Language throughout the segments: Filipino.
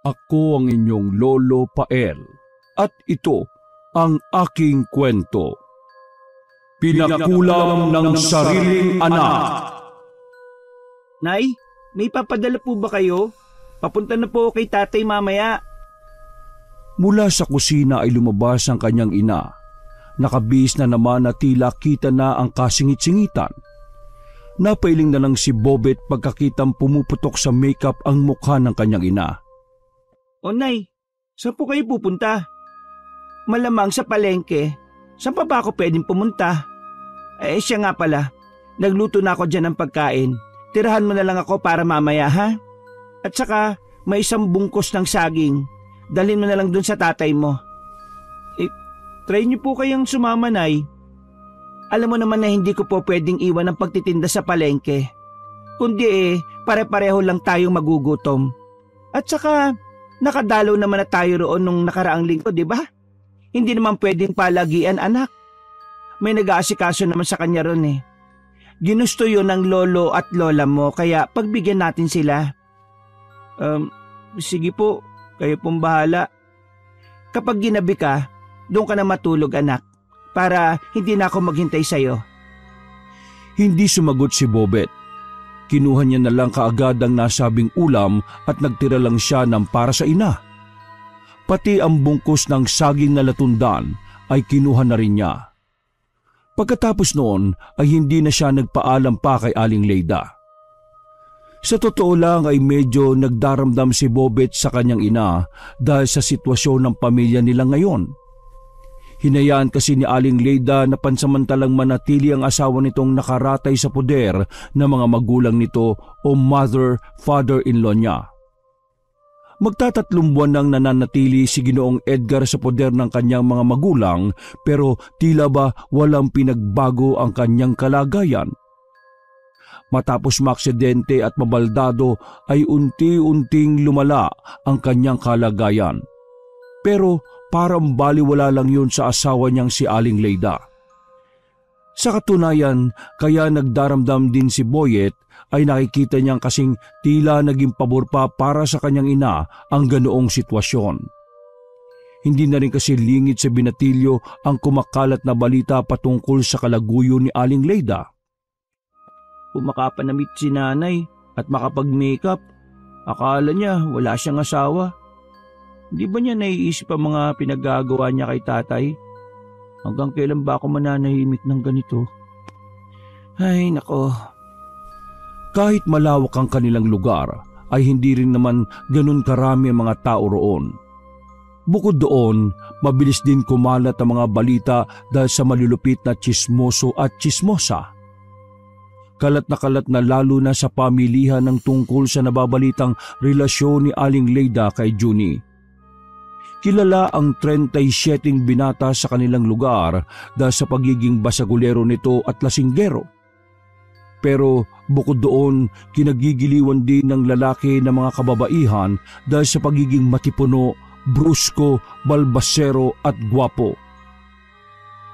Ako ang inyong Lolo Pael at ito ang aking kwento. Pinakulam ng sariling anak. Nay, may papadala po ba kayo? Papunta na po kay tatay mamaya. Mula sa kusina ay lumabas ang kanyang ina. Nakabihis na naman na tila kita na ang kasingit-singitan. Napailing na lang si Bobet pagkakitang pumuputok sa makeup ang mukha ng kanyang ina. O Nay, saan po kayo pupunta? Malamang sa palengke. Saan pa ba ako pwedeng pumunta? Siya nga pala, nagluto na ako dyan ng pagkain. Tirahan mo na lang ako para mamaya, ha? At saka, may isang bungkos ng saging. Dalhin mo na lang dun sa tatay mo. Try niyo po kayang sumama, Nay. Alam mo naman na hindi ko po pwedeng iwan ang pagtitinda sa palengke. Kundi pare-pareho lang tayong magugutom. At saka, nakadalaw naman na tayo roon nung nakaraang linggo, di ba? Hindi naman pwedeng palagian, anak. May nag-aasikaso naman sa kanya ron eh. Ginusto yun ng lolo at lola mo, kaya pagbigyan natin sila. Sige po, kayo pong bahala. Kapag ginabi ka, doon ka na matulog, anak, para hindi na ako maghintay sa'yo. Hindi sumagot si Bobet. Kinuha niya na lang kaagad ang nasabing ulam at nagtira lang siya ng para sa ina. Pati ang bungkus ng saging na latundan ay kinuha na rin niya. Pagkatapos noon ay hindi na siya nagpaalam pa kay Aling Leyda. Sa totoo lang ay medyo nagdaramdam si Bobet sa kanyang ina dahil sa sitwasyon ng pamilya nila ngayon. Hinayaan kasi ni Aling Leyda na pansamantalang manatili ang asawa nitong nakaratay sa poder ng mga magulang nito o father-in-law niya. Magtatatlong buwan nang nananatili si Ginoong Edgar sa poder ng kanyang mga magulang pero tila ba walang pinagbago ang kanyang kalagayan. Matapos maaksidente at mabaldado ay unti-unting lumala ang kanyang kalagayan. Pero parang baliwala lang yun sa asawa niyang si Aling Leyda. Sa katunayan, kaya nagdaramdam din si Boyet ay nakikita niyang kasing tila naging pabor pa para sa kanyang ina ang ganoong sitwasyon. Hindi na rin kasi lingid sa binatilyo ang kumakalat na balita patungkol sa kalaguyo ni Aling Leyda. Kung makapanamit si nanay at makapag-makeup, akala niya wala siyang asawa. Di ba niya naiisip ang mga pinagagawa niya kay tatay? Hanggang kailan ba ako mananahimik ng ganito? Ay, nako. Kahit malawak ang kanilang lugar, ay hindi rin naman ganun karami ang mga tao roon. Bukod doon, mabilis din kumalat ang mga balita dahil sa malulupit na tsismoso at tsismosa. Kalat na lalo na sa pamilihan ng tungkol sa nababalitang relasyon ni Aling Leyda kay Juni. Kilala ang 37 binata sa kanilang lugar dahil sa pagiging basagulero nito at lasinggero. Pero bukod doon, kinagigiliwan din ng lalaki ng mga kababaihan dahil sa pagiging matipuno, brusko, balbasero at gwapo.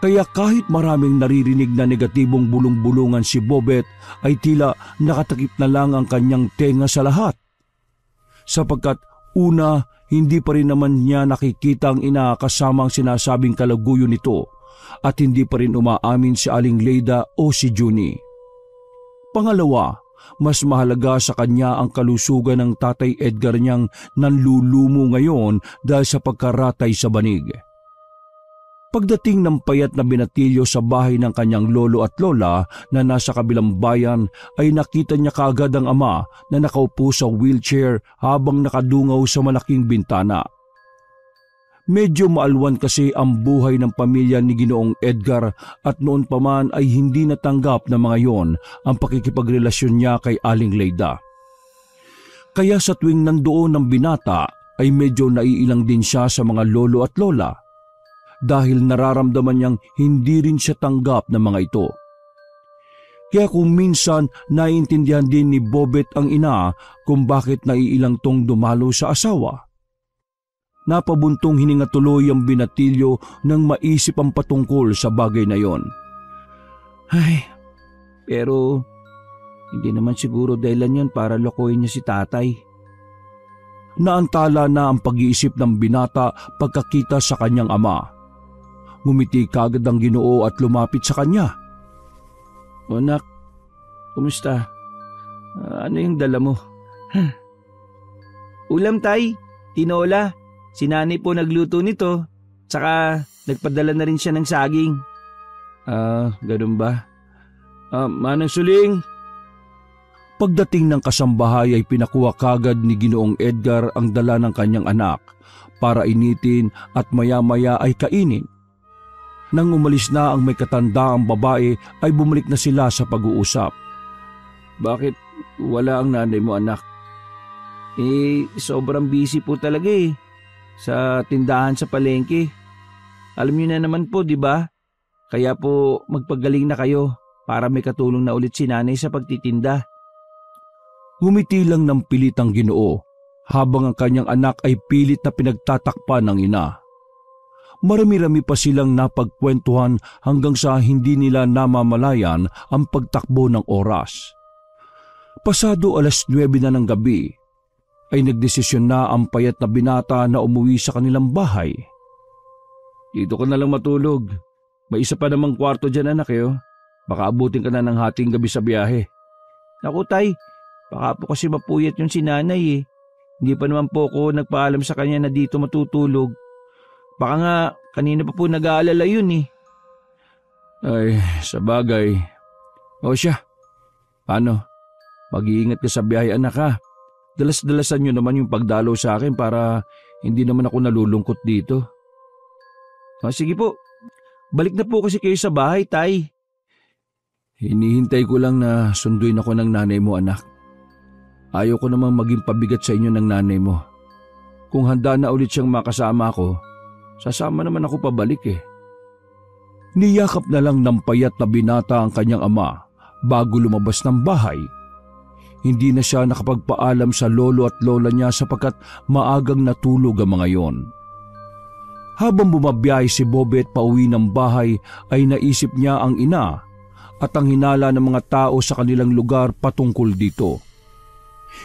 Kaya kahit maraming naririnig na negatibong bulong-bulungan si Bobet ay tila nakatakip na lang ang kanyang tenga sa lahat. Sapagkat una, hindi pa rin naman niya nakikita ang ina kasama ang sinasabing kalaguyo nito at hindi pa rin umaamin si Aling Leyda o si Juni. Pangalawa, mas mahalaga sa kanya ang kalusugan ng Tatay Edgar niyang nanlulumo ngayon dahil sa pagkaratay sa banig. Pagdating ng payat na binatilyo sa bahay ng kanyang lolo at lola na nasa kabilang bayan ay nakita niya kaagad ang ama na nakaupo sa wheelchair habang nakadungaw sa malaking bintana. Medyo maalwan kasi ang buhay ng pamilya ni Ginoong Edgar at noon pa man ay hindi natanggap ng mga yon ang pakikipagrelasyon niya kay Aling Leyda. Kaya sa tuwing nandoon ang binata ay medyo naiilang din siya sa mga lolo at lola dahil nararamdaman niyang hindi rin siya tanggap ng mga ito. Kaya kung minsan naiintindihan din ni Bobet ang ina kung bakit naiilang tong dumalo sa asawa. Napabuntong hininga tuloy ang binatilyo nang maisip ang patungkol sa bagay na yon. Ay, pero hindi naman siguro dahilan yon para lokohin niya si tatay. Naantala na ang pag-iisip ng binata pagkakita sa kanyang ama. Ngumiti kagad ang Ginoo at lumapit sa kanya. O anak, kumusta? Ano yung dala mo? Ulam tay, tinola. Si nanay po nagluto nito. Tsaka nagpadala na rin siya ng saging. Ganun ba? Manang Suling. Pagdating ng kasambahay ay pinakuha kagad ni Ginoong Edgar ang dala ng kanyang anak para initin at maya-maya ay kainin. Nang umalis na ang may katandaang babae ay bumalik na sila sa pag-uusap. Bakit wala ang nanay mo, anak? Sobrang busy po talaga sa tindahan sa palengke. Alam niyo na naman po, di ba? Kaya po magpagaling na kayo para may katulong na ulit si nanay sa pagtitinda. Ngumiti lang ng pilit ang Ginoo habang ang kanyang anak ay pilit na pinagtatakpan ng ina. Marami-rami pa silang napagkwentuhan hanggang sa hindi nila namamalayan ang pagtakbo ng oras. Pasado 9:00 na ng gabi ay nagdesisyon na ang payat na binata na umuwi sa kanilang bahay. Dito ka na lang matulog. May isa pa namang kwarto dyan, anak Baka abutin ka na ng hating gabi sa biyahe. Naku tay, baka po kasi mapuyat yung si nanay Hindi pa naman po ako nagpaalam sa kanya na dito matutulog. Baka nga kanina pa po nag-aalala yun Ay, sa bagay. O siya, paano? Mag-iingat ka sa biyahe, anak ha. Dalas-dalasan nyo naman yung pagdalaw sa akin para hindi naman ako nalulungkot dito. Sige po, balik na po kasi kayo sa bahay, tay. Hinihintay ko lang na sunduin ako ng nanay mo, anak. Ayaw ko namang maging pabigat sa inyo ng nanay mo. Kung handa na ulit siyang makasama ako, sasama naman ako pabalik Niyakap na lang ng payat na binata ang kanyang ama bago lumabas ng bahay. Hindi na siya nakapagpaalam sa lolo at lola niya sapagkat maagang natulog ang mga yon. Habang bumabiyahe si Bobet pauwi ng bahay ay naisip niya ang ina at ang hinala ng mga tao sa kanilang lugar patungkol dito.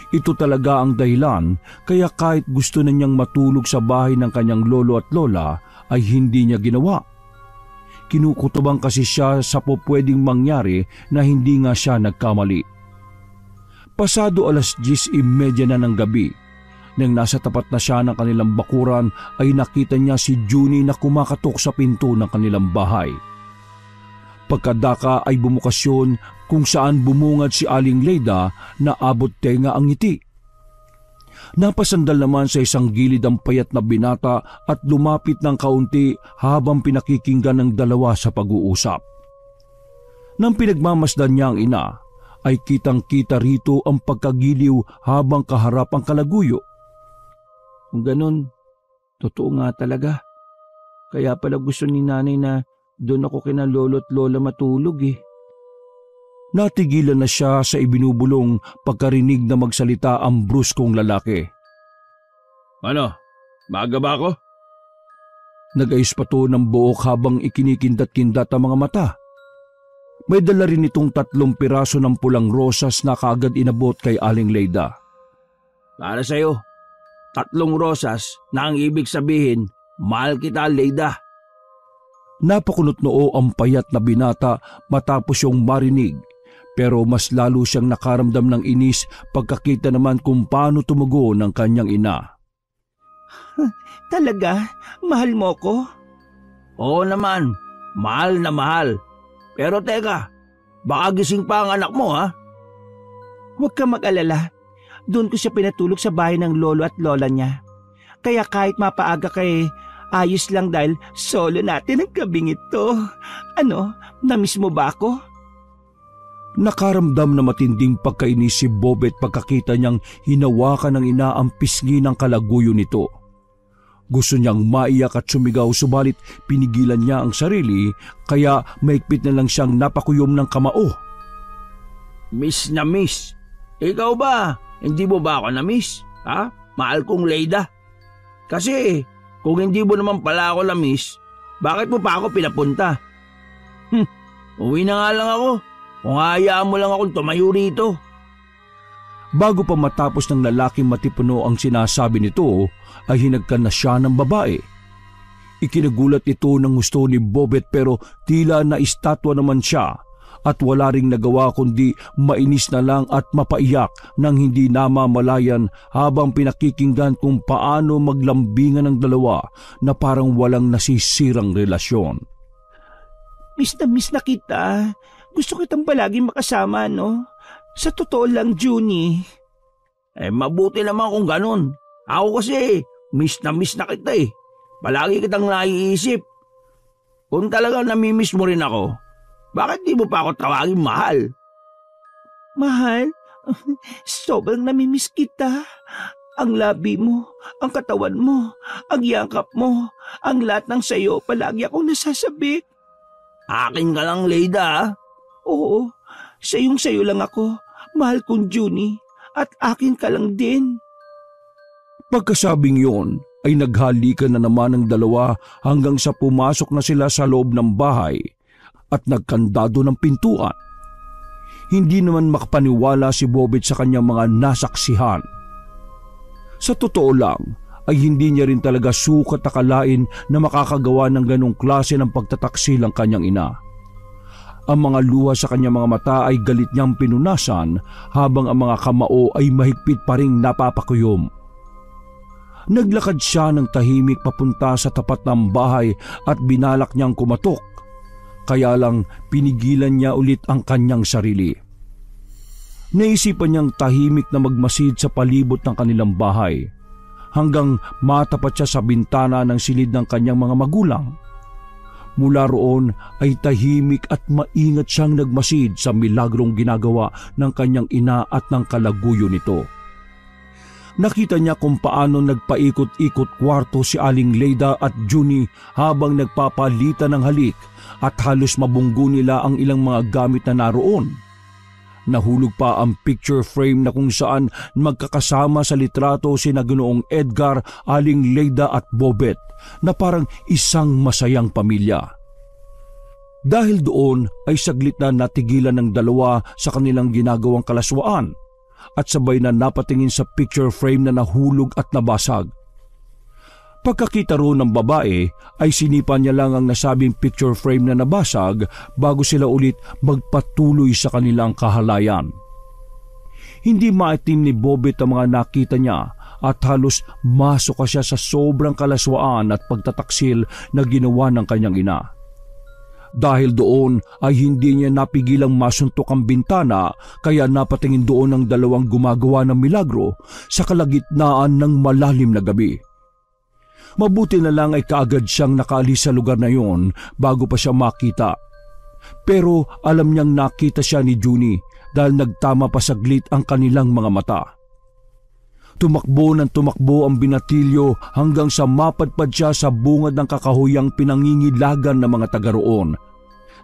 Ito talaga ang dahilan kaya kahit gusto na niyang matulog sa bahay ng kanyang lolo at lola ay hindi niya ginawa. Kinukutubang kasi siya sa pwedeng mangyari na hindi nga siya nagkamali. Pasado 10:30 na ng gabi, nang nasa tapat na siya ng kanilang bakuran ay nakita niya si Junie na kumakatok sa pinto ng kanilang bahay. Pagkadaka ay bumukas yun kung saan bumungad si Aling Leyda na abot tenga ang ngiti. Napasandal naman sa isang gilid ang payat na binata at lumapit ng kaunti habang pinakikinggan ng dalawa sa pag-uusap. Nang pinagmamasdan niya ang ina, ay kitang-kita rito ang pagkagiliw habang kaharap ang kalaguyo. Kung ganun, totoo nga talaga. Kaya pala gusto ni nanay na doon ako kina lolo at lola matulog Natigilan na siya sa ibinubulong pagkarinig na magsalita ang bruskong lalaki. Ano? Maaga ba ako? Nag-ayos pa to ng buhok habang ikinikindat-kindat ang mga mata. May dala rin itong 3 piraso ng pulang rosas na kaagad inabot kay Aling Leyda. Para sa'yo, 3 rosas na ang ibig sabihin, mahal kita, Leyda. Napakunot noo ang payat na binata matapos yung marinig, pero mas lalo siyang nakaramdam ng inis pagkakita naman kung paano tumugon ng kanyang ina. Talaga? Mahal mo ko? Oo naman, mahal na mahal. Pero teka, baka gising pa ang anak mo Huwag ka mag-alala. Doon ko siya pinatulog sa bahay ng lolo at lola niya. Kaya kahit mapaaga ayos lang dahil solo natin ang gabing ito. Ano, namiss mo ba ako? Nakaramdam na matinding pagkainis si Bobet pagkakita niyang hinawakan ng ina ang pisngi ng kalaguyo nito. Gusto niyang maiyak at sumigaw subalit pinigilan niya ang sarili kaya maikpit na lang siyang napakuyom ng kamao. Miss na miss. Ikaw ba? Hindi mo ba ako na miss? Mahal kong Leyda. Kasi kung hindi mo naman pala ako na miss, bakit mo pa ako pinapunta? Uwi na nga lang ako. Kung hayaan mo lang akong tumayo rito. Bago pa matapos ng lalaking matipuno ang sinasabi nito ay hinagkan na siya ng babae. Ikinagulat ito ng gusto ni Bobet pero tila na estatwa naman siya at wala ring nagawa kundi mainis na lang at mapaiyak nang hindi namamalayan habang pinakikinggan kung paano maglambingan ng dalawa na parang walang nasisirang relasyon. Miss na kita. Gusto kitang palagi makasama, no? Sa totoo lang, Junie. Mabuti naman kung ganun. Ako kasi, miss na kita eh. Palagi kitang naiisip. Kung talaga namimiss mo rin ako, bakit di mo pa ako tawagin mahal? Mahal? Sobrang namimiss kita. Ang labi mo, ang katawan mo, ang yakap mo, ang lahat ng sayo, palagi akong nasasabik. Akin ka lang, Leida, ha? Oo, sayo lang ako. Mahal kong Junie, at akin ka lang din. Pagkasabing yon ay naghalikan na naman ang dalawa hanggang sa pumasok na sila sa loob ng bahay at nagkandado ng pintuan. Hindi naman makapaniwala si Bobet sa kanyang mga nasaksihan. Sa totoo lang ay hindi niya rin talaga sukat akalain na makakagawa ng ganong klase ng pagtataksil ang kanyang ina. Ang mga luha sa kanyang mga mata ay galit niyang pinunasan habang ang mga kamao ay mahigpit pa ring napapakuyom. Naglakad siya ng tahimik papunta sa tapat ng bahay at binalak niyang kumatok. Kaya lang pinigilan niya ulit ang kanyang sarili. Naisipan niyang tahimik na magmasid sa palibot ng kanilang bahay hanggang matapat siya sa bintana ng silid ng kanyang mga magulang. Mula roon ay tahimik at maingat siyang nagmasid sa milagrong ginagawa ng kanyang ina at ng kalaguyo nito. Nakita niya kung paano nagpaikot-ikot kwarto si Aling Leida at Junie habang nagpapalitan ng halik at halos mabunggo nila ang ilang mga gamit na naroon. Nahulog pa ang picture frame na kung saan magkakasama sa litrato sina Ginoong Edgar, Aling Leida at Bobet na parang isang masayang pamilya. Dahil doon ay saglit na natigilan ng dalawa sa kanilang ginagawang kalaswaan at sabay na napatingin sa picture frame na nahulog at nabasag. Pagkakita roon ng babae ay sinipan niya lang ang nasabing picture frame na nabasag bago sila ulit magpatuloy sa kanilang kahalayan. Hindi maitim ni Bobet ang mga nakita niya at halos masok siya sa sobrang kalaswaan at pagtataksil na ginawa ng kanyang ina. Dahil doon ay hindi niya napigilang masuntok ang bintana kaya napatingin doon ang dalawang gumagawa ng milagro sa kalagitnaan ng malalim na gabi. Mabuti na lang ay kaagad siyang nakaalis sa lugar na yon bago pa siya makita. Pero alam niyang nakita siya ni Junie dahil nagtama pa saglit ang kanilang mga mata. Tumakbo ng tumakbo ang binatilyo hanggang sa mapadpad siya sa bungad ng kakahuyang pinangingilagan ng mga taga roon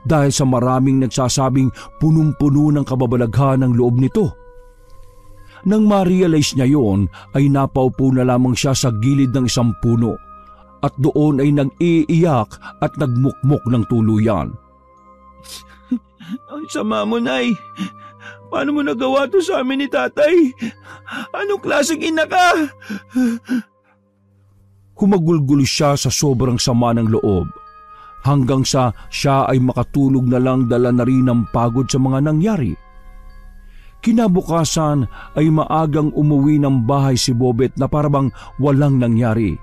dahil sa maraming nagsasabing punong-puno ng kababalaghan ng loob nito. Nang ma-realize niya yon ay napaupo na lamang siya sa gilid ng isang puno at doon ay nag-iiyak at nagmukmok ng tuluyan. Ang sama mo, Nay. Paano mo nagawa to sa amin ni Tatay? Anong klaseng ina ka? Humagulgulo siya sa sobrang sama ng loob hanggang sa siya ay makatulog na lang dala na rin ng pagod sa mga nangyari. Kinabukasan ay maagang umuwi ng bahay si Bobet na parabang walang nangyari.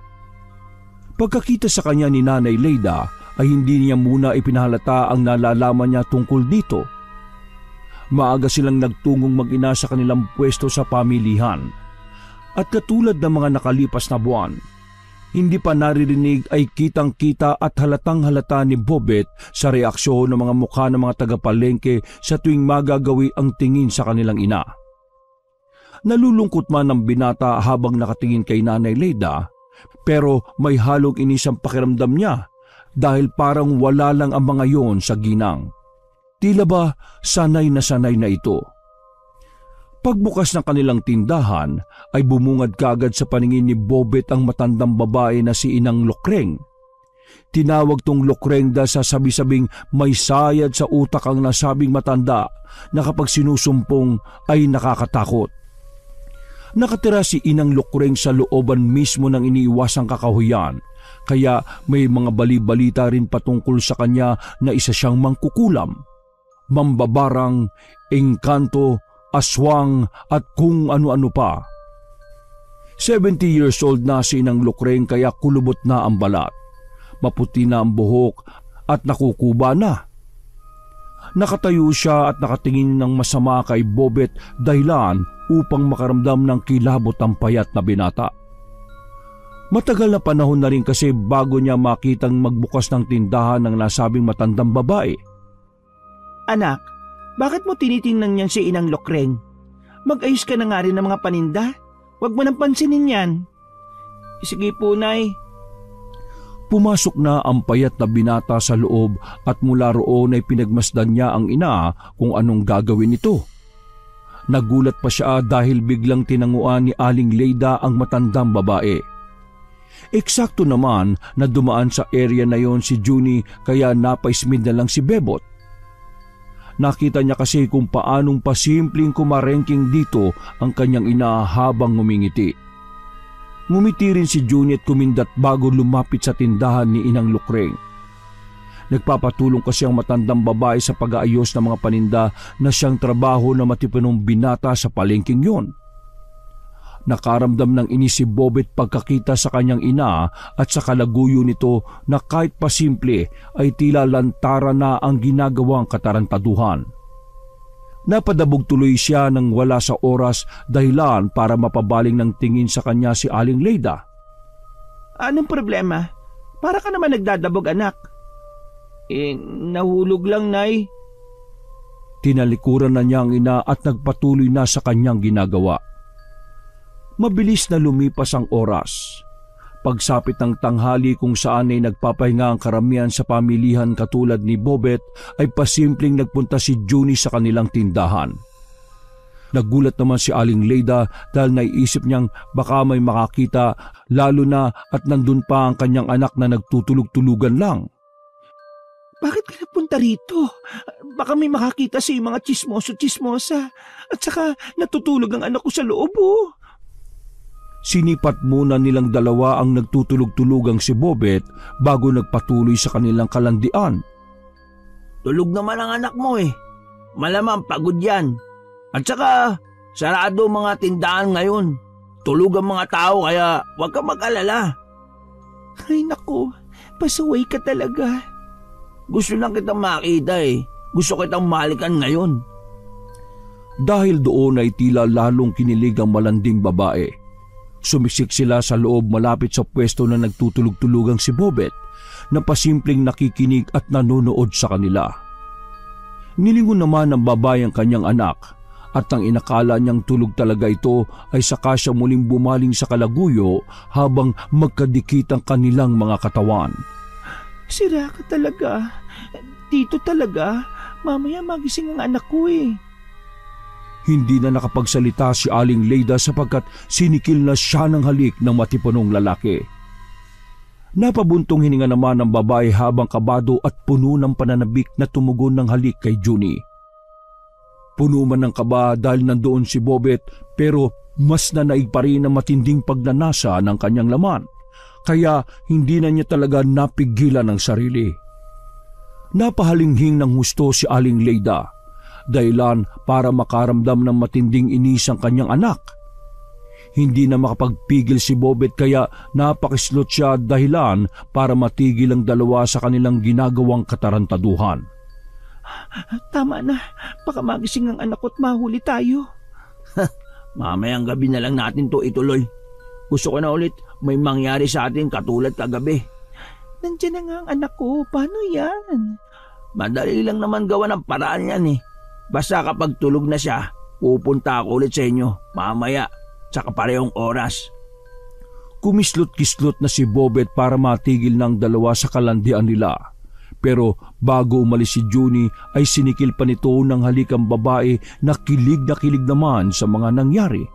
Pagkakita sa kanya ni Nanay Leida ay hindi niya muna ipinahalata ang nalalaman niya tungkol dito. Maaga silang nagtungong mag-ina sa kanilang pwesto sa pamilihan. At katulad ng mga nakalipas na buwan, hindi pa naririnig ay kitang-kita at halatang-halata ni Bobet sa reaksyon ng mga mukha ng mga tagapalengke sa tuwing magagawi ang tingin sa kanilang ina. Nalulungkot man ang binata habang nakatingin kay Nanay Leida, pero may halong inis ang pakiramdam niya dahil parang wala lang ang mga yon sa ginang. Tila ba sanay na ito. Pagbukas ng kanilang tindahan ay bumungad kagad sa paningin ni Bobet ang matandang babae na si Inang Lokreng. Tinawag tong Lokreng dahil sa sabi-sabing may sayad sa utak ang nasabing matanda na kapag sinusumpong ay nakakatakot. Nakatira si Inang Lukreng sa looban mismo ng iniiwasang kakahuyan, kaya may mga bali-balita rin patungkol sa kanya na isa siyang mangkukulam, mambabarang, engkanto, aswang at kung ano-ano pa. 70 years old na si Inang Lukreng kaya kulubot na ang balat, maputi na ang buhok at nakukuba na. Nakatayo siya at nakatingin ng masama kay Bobet dahilan upang makaramdam ng kilabot ang payat na binata. Matagal na panahon na rin kasi bago niya makitang magbukas ng tindahan ng nasabing matandang babae. Anak, bakit mo tinitingnan yan si Inang Lukreng? Mag-ayos ka na nga rin ng mga paninda. Huwag mo nang pansinin yan. Sige po, Nay. Pumasok na ang payat na binata sa loob at mula roon ay pinagmasdan niya ang ina kung anong gagawin nito. Nagulat pa siya dahil biglang tinanguan ni Aling Leida ang matandang babae. Eksakto naman na dumaan sa area na yon si Junie kaya napaismid na lang si Bebot. Nakita niya kasi kung paanong pasimpleng kumarengking dito ang kanyang ina habang ngumingiti. Ngumiti rin si Junie at kumindat bago lumapit sa tindahan ni Inang Lukreng. Nagpapatulong kasi ang matandang babae sa pag-aayos ng mga paninda na siyang trabaho na matipunong binata sa palengking yon. Nakaramdam ng inis si Bobet pagkakita sa kanyang ina at sa kalaguyo nito na kahit pasimple ay tila lantara na ang ginagawang katarantaduhan. Napadabog tuloy siya nang wala sa oras dahilan para mapabaling ng tingin sa kanya si Aling Leida. Anong problema? Para ka naman nagdadabog, anak. Nahulog lang, Nay. Tinalikuran na niya ang ina at nagpatuloy na sa kanyang ginagawa. Mabilis na lumipas ang oras. Pagsapit ng tanghali kung saan ay nagpapahinga ang karamihan sa pamilihan katulad ni Bobet ay pasimpleng nagpunta si Junie sa kanilang tindahan. Nagulat naman si Aling Leida dahil naiisip niyang baka may makakita lalo na at nandun pa ang kanyang anak na nagtutulog-tulugan lang. Bakit ka napunta rito? Baka may makakita sa mga chismoso-chismosa at saka natutulog ang anak ko sa loob, oh. Sinipat muna nilang dalawa ang nagtutulog-tulugang si Bobet bago nagpatuloy sa kanilang kalandian. Tulog naman ang anak mo eh. Malamang pagod yan. At saka, sarado mga tindahan ngayon. Tulog ang mga tao kaya huwag ka mag-alala. Ay naku, pasaway ka talaga. Gusto lang kitang makita eh. Gusto kitang malikan ngayon. Dahil doon ay tila lalong kinilig ang malanding babae. Sumisik sila sa loob malapit sa pwesto na nagtutulog-tulugang si Bobet na pasimpleng nakikinig at nanonood sa kanila. Nilingon naman ng babae ang kanyang anak at ang inakala niyang tulog talaga ito ay saka siya muling bumaling sa kalaguyo habang magkadikit ang kanilang mga katawan. Sira ka talaga. Dito talaga. Mamaya magising ang anak ko eh. Hindi na nakapagsalita si Aling Leida sapagkat sinikil na siya ng halik ng matipunong lalaki. Napabuntong hininga naman ang babae habang kabado at puno ng pananabik na tumugon ng halik kay Junie. Puno man ng kaba dahil nandoon si Bobet pero mas nanaig pa rin ang matinding pagnanasa ng kanyang laman, kaya hindi na niya talaga napigilan ang sarili. Napahalinghing ng husto si Aling Leida, dahilan para makaramdam ng matinding inis ang kanyang anak. Hindi na makapagpigil si Bobet kaya napakislot siya dahilan para matigil ang dalawa sa kanilang ginagawang katarantaduhan. Tama na, baka magising ang anak ko't mahuli tayo. Mamayang gabi na lang natin to ituloy. Gusto ko na ulit may mangyari sa atin katulad kagabi. Nandiyan na nga ang anak ko, paano yan? Madali lang naman gawa ng paraan yan eh. Basta kapag tulog na siya, pupunta ako ulit sa inyo, mamaya, sa kaparehong oras. Kumislot-kislot na si Bobet para matigil ng dalawa sa kalandian nila. Pero bago umalis si Junie ay sinikil pa nito ng halik ang babae na kilig naman sa mga nangyari.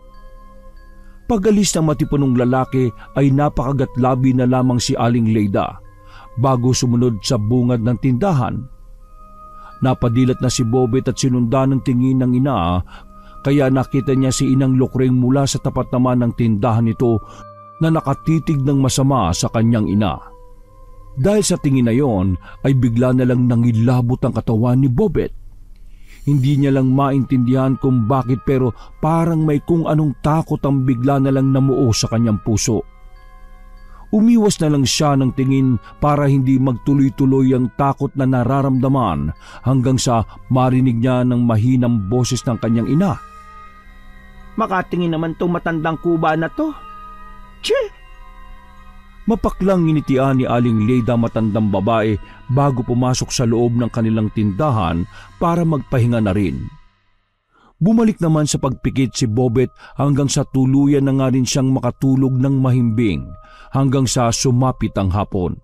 Pag-alis ng matipunong lalaki ay napakagatlabi na lamang si Aling Leida bago sumunod sa bungad ng tindahan. Napadilat na si Bobet at sinundan ng tingin ng ina kaya nakita niya si Inang Lukring mula sa tapat naman ng tindahan nito na nakatitig ng masama sa kanyang ina. Dahil sa tingin na yon ay bigla na lang nangilabot ang katawan ni Bobet. Hindi niya lang maintindihan kung bakit pero parang may kung anong takot ang bigla na lang namuo sa kanyang puso. Umiwas na lang siya ng tingin para hindi magtuloy-tuloy ang takot na nararamdaman hanggang sa marinig niya ng mahinang boses ng kanyang ina. Makatingin naman tong matandang kuba na to. Tche! Mapaklang initian ni Aling Leyda matandang babae bago pumasok sa loob ng kanilang tindahan para magpahinga na rin. Bumalik naman sa pagpikit si Bobet hanggang sa tuluyan na nga rin siyang makatulog ng mahimbing hanggang sa sumapit ang hapon.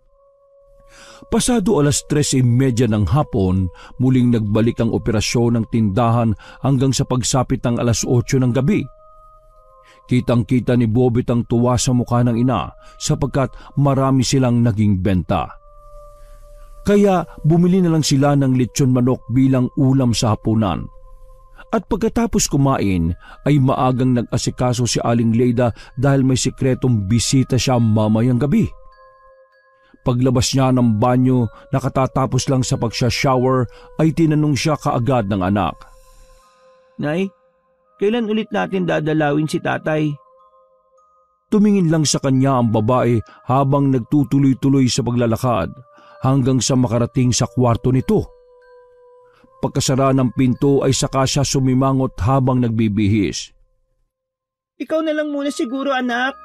Pasado 3:30 ng hapon, muling nagbalik ang operasyon ng tindahan hanggang sa pagsapit ng 8:00 ng gabi. Kitang-kita ni Bobet ang tuwa sa mukha ng ina sapagkat marami silang naging benta. Kaya bumili na lang sila ng lechon manok bilang ulam sa hapunan. At pagkatapos kumain ay maagang nag-asikaso si Aling Leyda dahil may sikretong bisita siya mamayang gabi. Paglabas niya ng banyo na katatapos lang sa pagsha-shower ay tinanong siya kaagad ng anak. Nay, kailan ulit natin dadalawin si tatay? Tumingin lang sa kanya ang babae habang nagtutuloy-tuloy sa paglalakad hanggang sa makarating sa kwarto nito. Pagkasara ng pinto ay saka siya sumimangot habang nagbibihis. Ikaw na lang muna siguro, anak.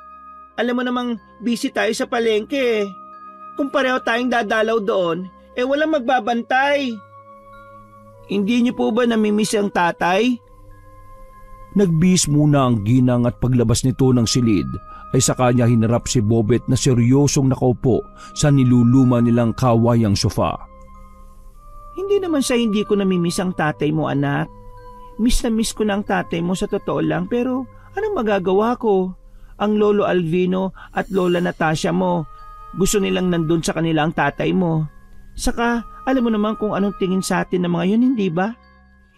Alam mo namang busy tayo sa palengke. Kung pareho tayong dadalaw doon, walang magbabantay. Hindi niyo po ba namimiss ang tatay? Nagbihis muna ang ginang at paglabas nito ng silid ay saka niya hinarap si Bobet na seryosong nakaupo sa niluluma nilang kawayang sofa. Hindi naman sa hindi ko namimiss ang tatay mo, anak. Miss na miss ko na ang tatay mo sa totoo lang pero anong magagawa ko? Ang Lolo Alvino at Lola Natasha mo, gusto nilang nandun sa kanila ang tatay mo. Saka alam mo naman kung anong tingin sa atin ng mga yun, hindi ba?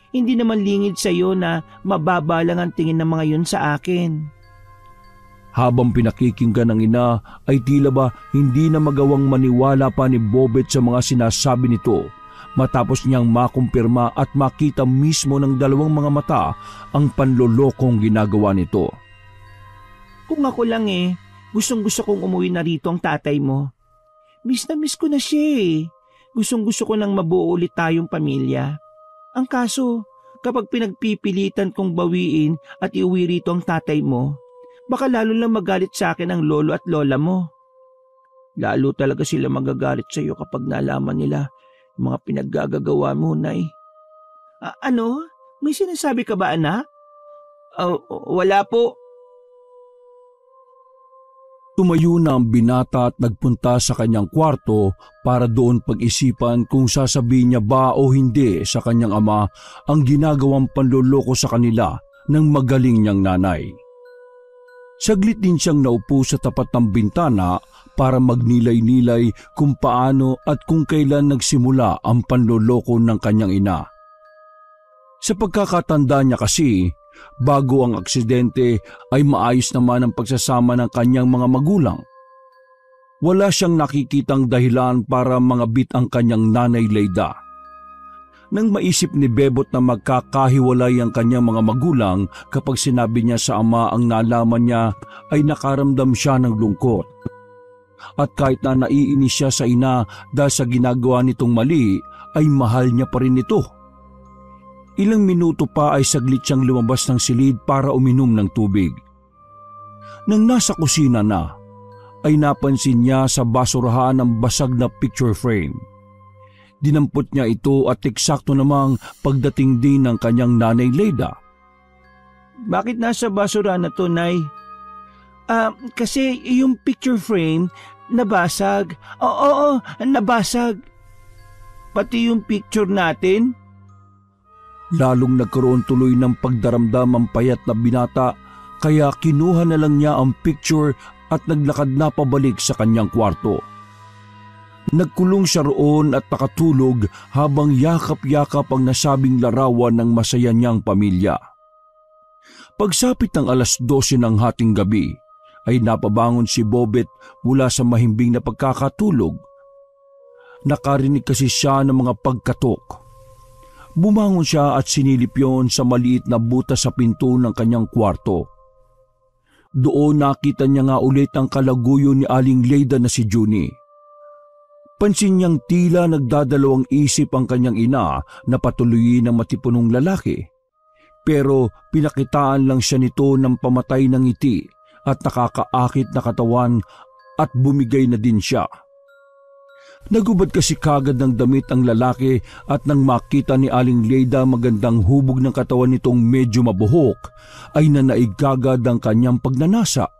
Hindi naman lingid sa iyo na mababa lang ang tingin ng mga yun sa akin. Habang pinakikinggan ng ina ay tila ba hindi na magawang maniwala pa ni Bobet sa mga sinasabi nito matapos niyang makumpirma at makita mismo ng dalawang mga mata ang panlolokong ginagawa nito. Kung ako lang gustong-gusto kong umuwi na rito ang tatay mo. Miss na miss ko na siya Gustong-gusto ko nang mabuo ulit tayong pamilya. Ang kaso, kapag pinagpipilitan kong bawiin at iuwi rito ang tatay mo, baka lalo lang magalit sa akin ang lolo at lola mo. Lalo talaga sila magagalit sa iyo kapag nalaman nila yung mga pinaggagawa mo, Nay. Ano? May sinasabi ka ba, anak? Wala po. Tumayo na ang binata at nagpunta sa kanyang kwarto para doon pag-isipan kung sasabihin niya ba o hindi sa kanyang ama ang ginagawang panloloko sa kanila ng magaling niyang nanay. Saglit din siyang naupo sa tapat ng bintana para magnilay-nilay kung paano at kung kailan nagsimula ang panloloko ng kanyang ina. Sa pagkakatanda niya kasi, bago ang aksidente ay maayos naman ang pagsasama ng kanyang mga magulang. Wala siyang nakikitang dahilan para mangabit ang kanyang nanay Leyda. Nang maisip ni Bebot na magkakahiwalay ang kanyang mga magulang kapag sinabi niya sa ama ang nalaman niya ay nakaramdam siya ng lungkot. At kahit na naiinis siya sa ina dahil sa ginagawa nitong mali ay mahal niya pa rin ito. Ilang minuto pa ay saglit siyang lumabas ng silid para uminom ng tubig. Nang nasa kusina na, ay napansin niya sa basurahan ang basag na picture frame. Dinampot niya ito at eksakto namang pagdating din ng kanyang nanay Leyda. Bakit nasa basura na to, Nay? Kasi yung picture frame nabasag. Oo, nabasag. Pati yung picture natin. Lalong nagkaroon tuloy ng pagdaramdam ang payat na binata kaya kinuha na lang niya ang picture at naglakad na pabalik sa kanyang kwarto. Nagkulong siya roon at nakatulog habang yakap-yakap ang nasabing larawan ng masaya niyang pamilya. Pagsapit ng 12:00 ng hating gabi, ay napabangon si Bobet mula sa mahimbing na pagkakatulog. Nakarinig kasi siya ng mga pagkatok. Bumangon siya at sinilip yon sa maliit na butas sa pinto ng kanyang kwarto. Doon nakita niya nga ulit ang kalaguyo ni Aling Leida na si Junie. Pansin niyang tila nagdadalawang isip ang kanyang ina na patuloyin ang matipunong lalaki. Pero pinakitaan lang siya nito ng pamatay ng ngiti at nakakaakit na katawan at bumigay na din siya. Nagubad kasi kagad ng damit ang lalaki at nang makita ni Aling Leida magandang hubog ng katawan nitong medyo mabuhok, ay nanaig kagad ang kanyang pagnanasa.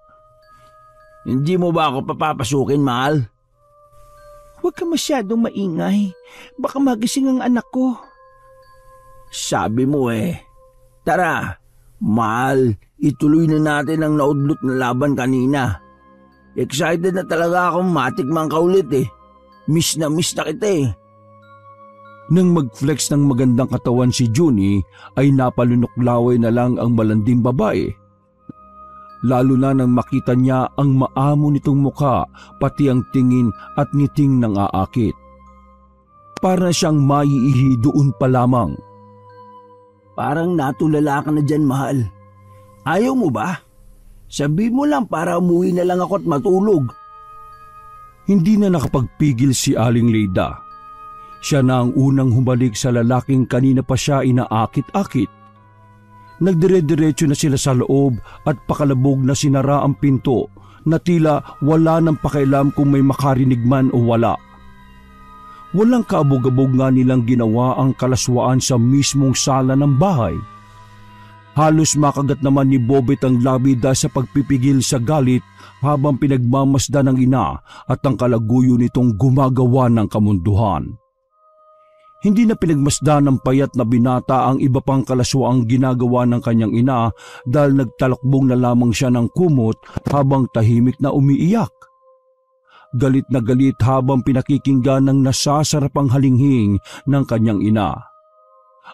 Hindi mo ba ako papapasukin, mahal? Huwag ka masyadong maingay. Baka magising ang anak ko. Sabi mo Tara, mahal, ituloy na natin ang naudlot na laban kanina. Excited na talaga akong matikmang kaulit Miss na kita Nang mag-flex ng magandang katawan si Junie, ay napalunoklaway na lang ang malanding babae. Lalo na nang makita niya ang maamo nitong mukha, pati ang tingin at ngiting ng aakit. Para siyang maiihi doon pa lamang. Parang natulala ka na dyan, mahal. Ayaw mo ba? Sabi mo lang para umuwi na lang ako at matulog. Hindi na nakapagpigil si Aling Leida. Siya na ang unang humalik sa lalaking kanina pa siya inaakit-akit. Nagdire-diretso na sila sa loob at pakalabog na sinara ang pinto na tila wala nang pakialam kung may makarinig man o wala. Walang kaabog-abog nga nilang ginawa ang kalaswaan sa mismong sala ng bahay. Halos makagat naman ni Bobet ang labi dahil sa pagpipigil sa galit habang pinagmamasdan ng ina at ang kalaguyo nitong gumagawa ng kamunduhan. Hindi na pinagmasdan ng payat na binata ang iba pang kalaswaang ginagawa ng kanyang ina dahil nagtalakbong na lamang siya ng kumot habang tahimik na umiiyak. Galit na galit habang pinakikinggan ng nasasarapang halinghing ng kanyang ina.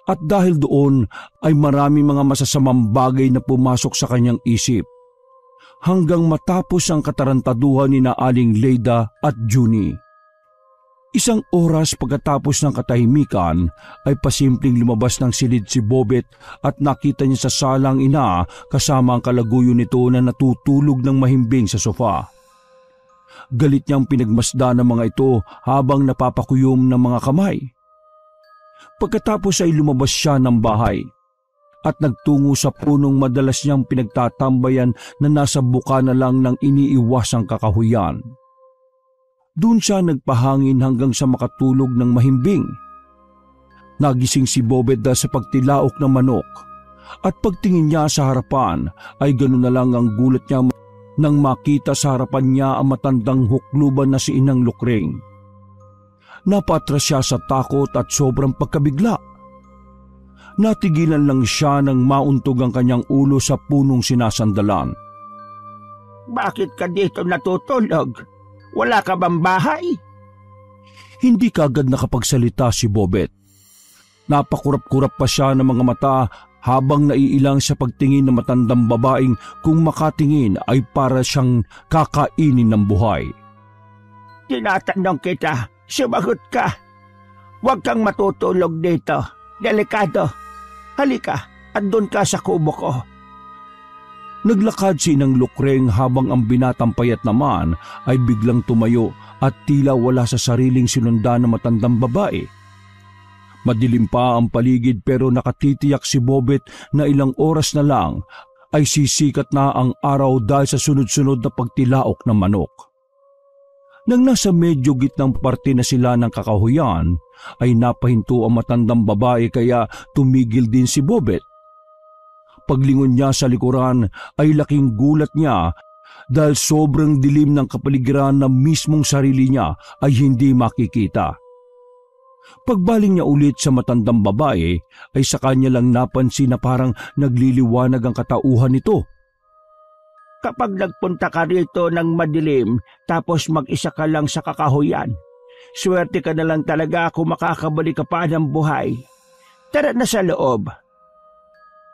At dahil doon ay marami mga masasamang bagay na pumasok sa kanyang isip. Hanggang matapos ang katarantaduhan ni na Aling Leida at Junie. Isang oras pagkatapos ng katahimikan ay pasimpleng lumabas ng silid si Bobet at nakita niya sa salang ina kasama ang kalaguyo nito na natutulog ng mahimbing sa sofa. Galit niyang pinagmasdan ng mga ito habang napapakuyom ng mga kamay. Pagkatapos ay lumabas siya ng bahay at nagtungo sa punong madalas niyang pinagtatambayan na nasa buka na lang ng iniiwasang kakahuyan. Doon siya nagpahangin hanggang sa makatulog ng mahimbing. Nagising si Bobet sa pagtilaok ng manok at pagtingin niya sa harapan ay ganoon na lang ang gulat niya nang makita sa harapan niya ang matandang hukluban na si Inang Lukring. Napatras siya sa takot at sobrang pagkabigla. Natigilan lang siya nang mauntog ang kanyang ulo sa punong sinasandalan. Bakit ka dito natutulog? Wala ka bang bahay? Hindi kagad nakapagsalita si Bobet. Napakurap-kurap pa siya ng mga mata habang naiilang sa pagtingin ng matandang babaeng kung makatingin ay para siyang kakainin ng buhay. Tinatanong kita, sumagot ka. Huwag kang matutulog dito. Delikado. Halika at doon ka sa kubo ko. Naglakad si Inang Lukring habang ang binatang payat naman ay biglang tumayo at tila wala sa sariling sinundan ng matandang babae. Madilim pa ang paligid pero nakatitiyak si Bobet na ilang oras na lang ay sisikat na ang araw dahil sa sunod-sunod na pagtilaok ng manok. Nang nasa medyo gitnang parte na sila ng kakahuyan ay napahinto ang matandang babae kaya tumigil din si Bobet. Paglingon niya sa likuran ay laking gulat niya dahil sobrang dilim ng kapaligiran na mismong sarili niya ay hindi makikita. Pagbaling niya ulit sa matandang babae ay sa kanya lang napansin na parang nagliliwanag ang katauhan nito. Kapag nagpunta ka rito ng madilim tapos mag-isa ka lang sa kakahuyan, swerte ka na lang talaga kung makakabalik ka pa ng buhay. Tara na sa loob.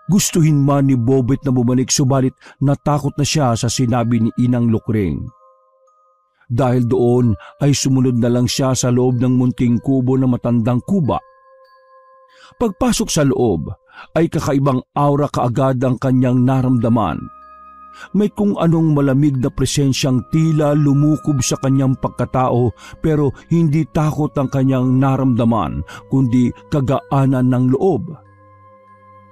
Gustuhin man ni Bobet na bumalik subalit natakot na siya sa sinabi ni Inang Lukring. Dahil doon ay sumunod na lang siya sa loob ng munting kubo na matandang kuba. Pagpasok sa loob ay kakaibang aura kaagad ang kanyang naramdaman. May kung anong malamig na presensyang tila lumukob sa kanyang pagkatao pero hindi takot ang kanyang naramdaman kundi kagaanan ng loob.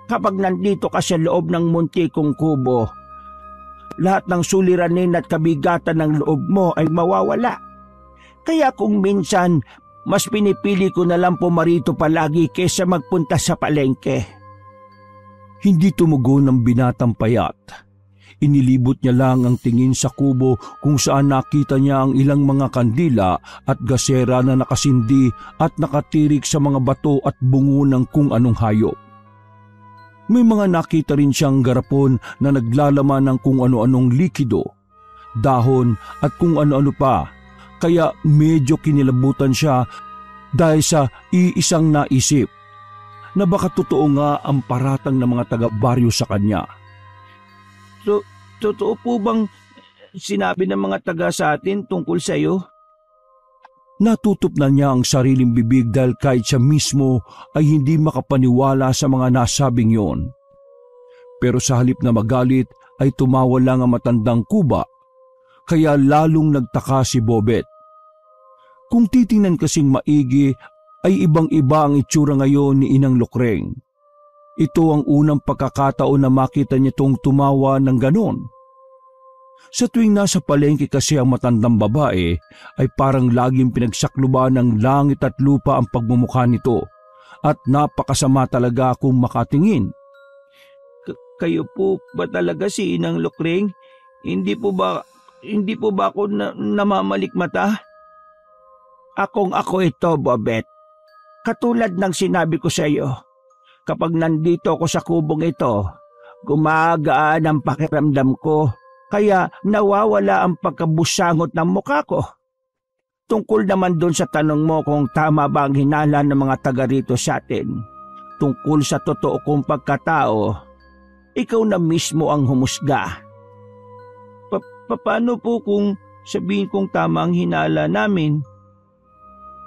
Kapag nandito ka sa loob ng munti kong kubo, lahat ng suliranin at kabigatan ng loob mo ay mawawala. Kaya kung minsan, mas pinipili ko na lang pumarito palagi kesa magpunta sa palengke. Hindi tumugon ng binatang payat. Inilibot niya lang ang tingin sa kubo kung saan nakita niya ang ilang mga kandila at gasera na nakasindi at nakatirik sa mga bato at bungo ng kung anong hayop. May mga nakita rin siyang garapon na naglalaman ng kung ano-anong likido, dahon at kung ano-ano pa, kaya medyo kinilabutan siya dahil sa iisang naisip na baka totoo nga ang paratang ng mga taga-baryo sa kanya. So, totoo po bang sinabi ng mga taga sa atin tungkol sa iyo? Natutup na niya ang sariling bibig dahil kahit siya mismo ay hindi makapaniwala sa mga nasabing yon. Pero sa halip na magalit ay tumawa lang ang matandang kuba, kaya lalong nagtaka si Bobet. Kung titingnan kasing maigi ay ibang-iba ang itsura ngayon ni Inang Lukring. Ito ang unang pagkakataon na makita niya itong tumawa ng ganon. Sa tuwing nasa palengke kasi ang matandang babae ay parang laging pinagsakluban ng langit at lupa ang pagmumukha nito at napakasama talaga kung makatingin. Kayo po ba talaga si Inang Lukring? Hindi po ba ako namamalikmata? Ako ito, Bobet. Katulad ng sinabi ko sa iyo, kapag nandito ako sa kubong ito, gumagaan ang pakiramdam ko. Kaya nawawala ang pagkabusangot ng mukha ko. Tungkol naman doon sa tanong mo kung tama ba ang hinala ng mga taga rito sa atin, tungkol sa totoo kong pagkatao, ikaw na mismo ang humusga. Paano po kung sabihin kong tama ang hinala namin?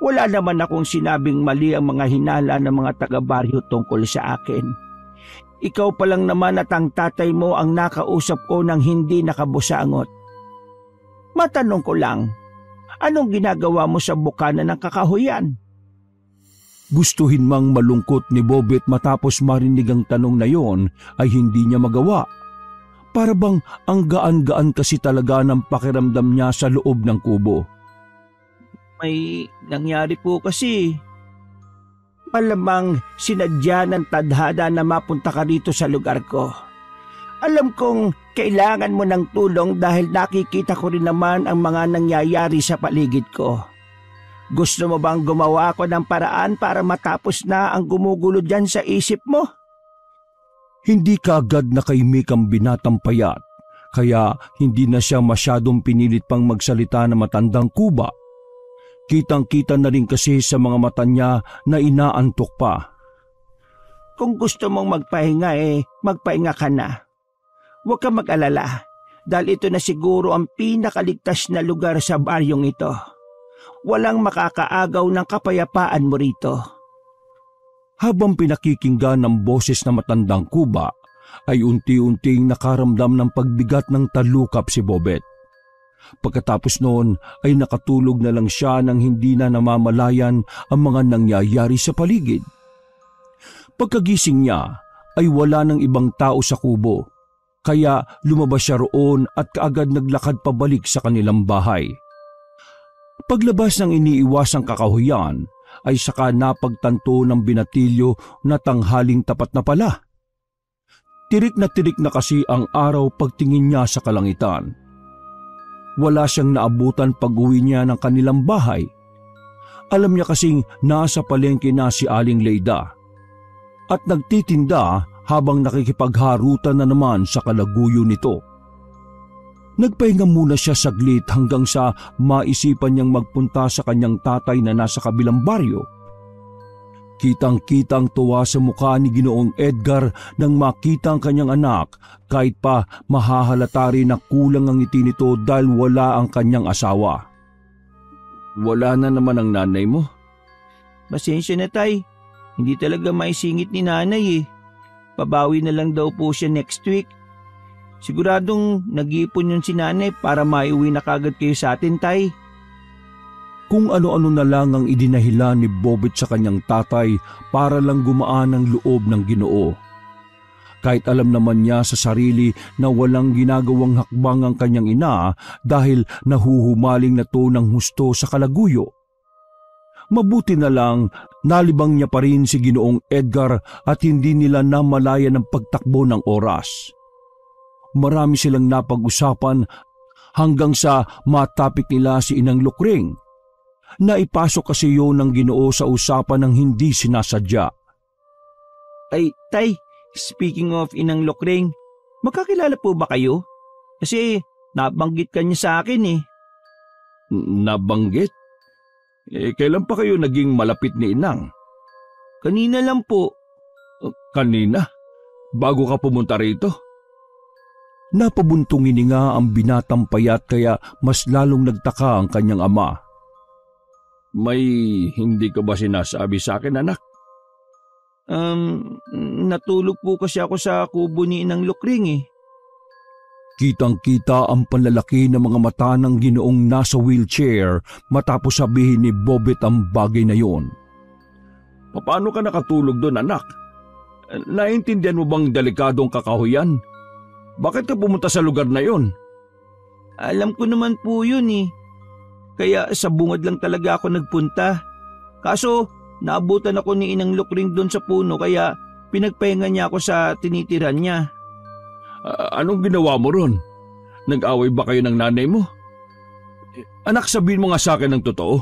Wala naman akong sinabing mali ang mga hinala ng mga taga-baryo tungkol sa akin. Ikaw pa lang naman at ang tatay mo ang nakausap ko ng hindi nakabusangot. Matanong ko lang, anong ginagawa mo sa bukana ng kakahuyan? Gustuhin mang malungkot ni Bobet matapos marinig ang tanong na yon ay hindi niya magawa. Para bang ang gaan-gaan kasi talaga ng pakiramdam niya sa loob ng kubo. May nangyari po kasi. Malamang sinadya ng tadhana na mapunta ka rito sa lugar ko. Alam kong kailangan mo ng tulong dahil nakikita ko rin naman ang mga nangyayari sa paligid ko. Gusto mo bang gumawa ako ng paraan para matapos na ang gumugulo dyan sa isip mo? Hindi kaagad nakaimik ang binatang payat, kaya hindi na siya masyadong pinilit pang magsalita na matandang kuba. Kitang-kita na rin kasi sa mga mata niya na inaantok pa. Kung gusto mong magpahinga magpahinga ka na. Huwag ka mag-alala dahil ito na siguro ang pinakaligtas na lugar sa baryong ito. Walang makakaagaw ng kapayapaan mo rito. Habang pinakikinggan ng boses na matandang kuba, ay unti-unting nakaramdam ng pagbigat ng talukap si Bobet. Pagkatapos noon ay nakatulog na lang siya nang hindi na namamalayan ang mga nangyayari sa paligid. Pagkagising niya ay wala ng ibang tao sa kubo, kaya lumabas siya roon at kaagad naglakad pabalik sa kanilang bahay. Paglabas ng iniiwasang kakahuyan ay saka napagtanto ng binatilyo na tanghaling tapat na pala. Tirik na kasi ang araw pagtingin niya sa kalangitan. Wala siyang naabutan pag-uwi niya ng kanilang bahay. Alam niya kasing nasa palengke na si Aling Leida at nagtitinda habang nakikipagharutan na naman sa kalaguyo nito. Nagpahinga muna siya saglit hanggang sa maisipan niyang magpunta sa kanyang tatay na nasa kabilang baryo. Kitang-kitang tuwa sa mukha ni Ginoong Edgar nang makita ang kanyang anak kahit pa mahahalata rin na kulang ang ngiti nito dahil wala ang kanyang asawa. Wala na naman ang nanay mo? Pasensya na tay, hindi talaga maisingit ni nanay eh. Pabawi na lang daw po siya next week. Siguradong nag-iipon yun si nanay para maiuwi na kagad kayo sa atin tay. Kung ano-ano na lang ang idinahilan ni Bobet sa kanyang tatay para lang gumaan ang loob ng Ginoo. Kahit alam naman niya sa sarili na walang ginagawang hakbang ang kanyang ina dahil nahuhumaling na to ng husto sa kalaguyo. Mabuti na lang nalibang niya pa rin si Ginoong Edgar at hindi nila namalaya ng pagtakbo ng oras. Marami silang napag-usapan hanggang sa matapik nila si Inang Lukring. Naipasok kasi yun ng Ginoo sa usapan ng hindi sinasadya. Ay, tay, speaking of Inang Lukring, magkakilala po ba kayo? Kasi nabanggit ka niya sa akin eh. Nabanggit? Kailan pa kayo naging malapit ni Inang? Kanina lang po. Kanina? Bago ka pumunta rito? Napabuntong hininga ang binatang payat kaya mas lalong nagtaka ang kanyang ama. May hindi ka ba sinasabi sa akin, anak? Natulog po kasi ako sa kubo ni Inang Lukring eh. Kitang-kita ang panlalaki ng mga mata ng Ginoong nasa wheelchair matapos sabihin ni Bobet ang bagay na yon. Paano ka nakatulog doon, anak? Naintindihan mo bang delikadong kakahuyan? Bakit ka pumunta sa lugar na yon? Alam ko naman po yun eh. Kaya sa bungad lang talaga ako nagpunta. Kaso naabutan ako ni Inang Lukring doon sa puno kaya pinagpahinga niya ako sa tinitiran niya. Anong ginawa mo ron? Nag-away ba kayo ng nanay mo? Anak, sabihin mo nga sa akin ng totoo.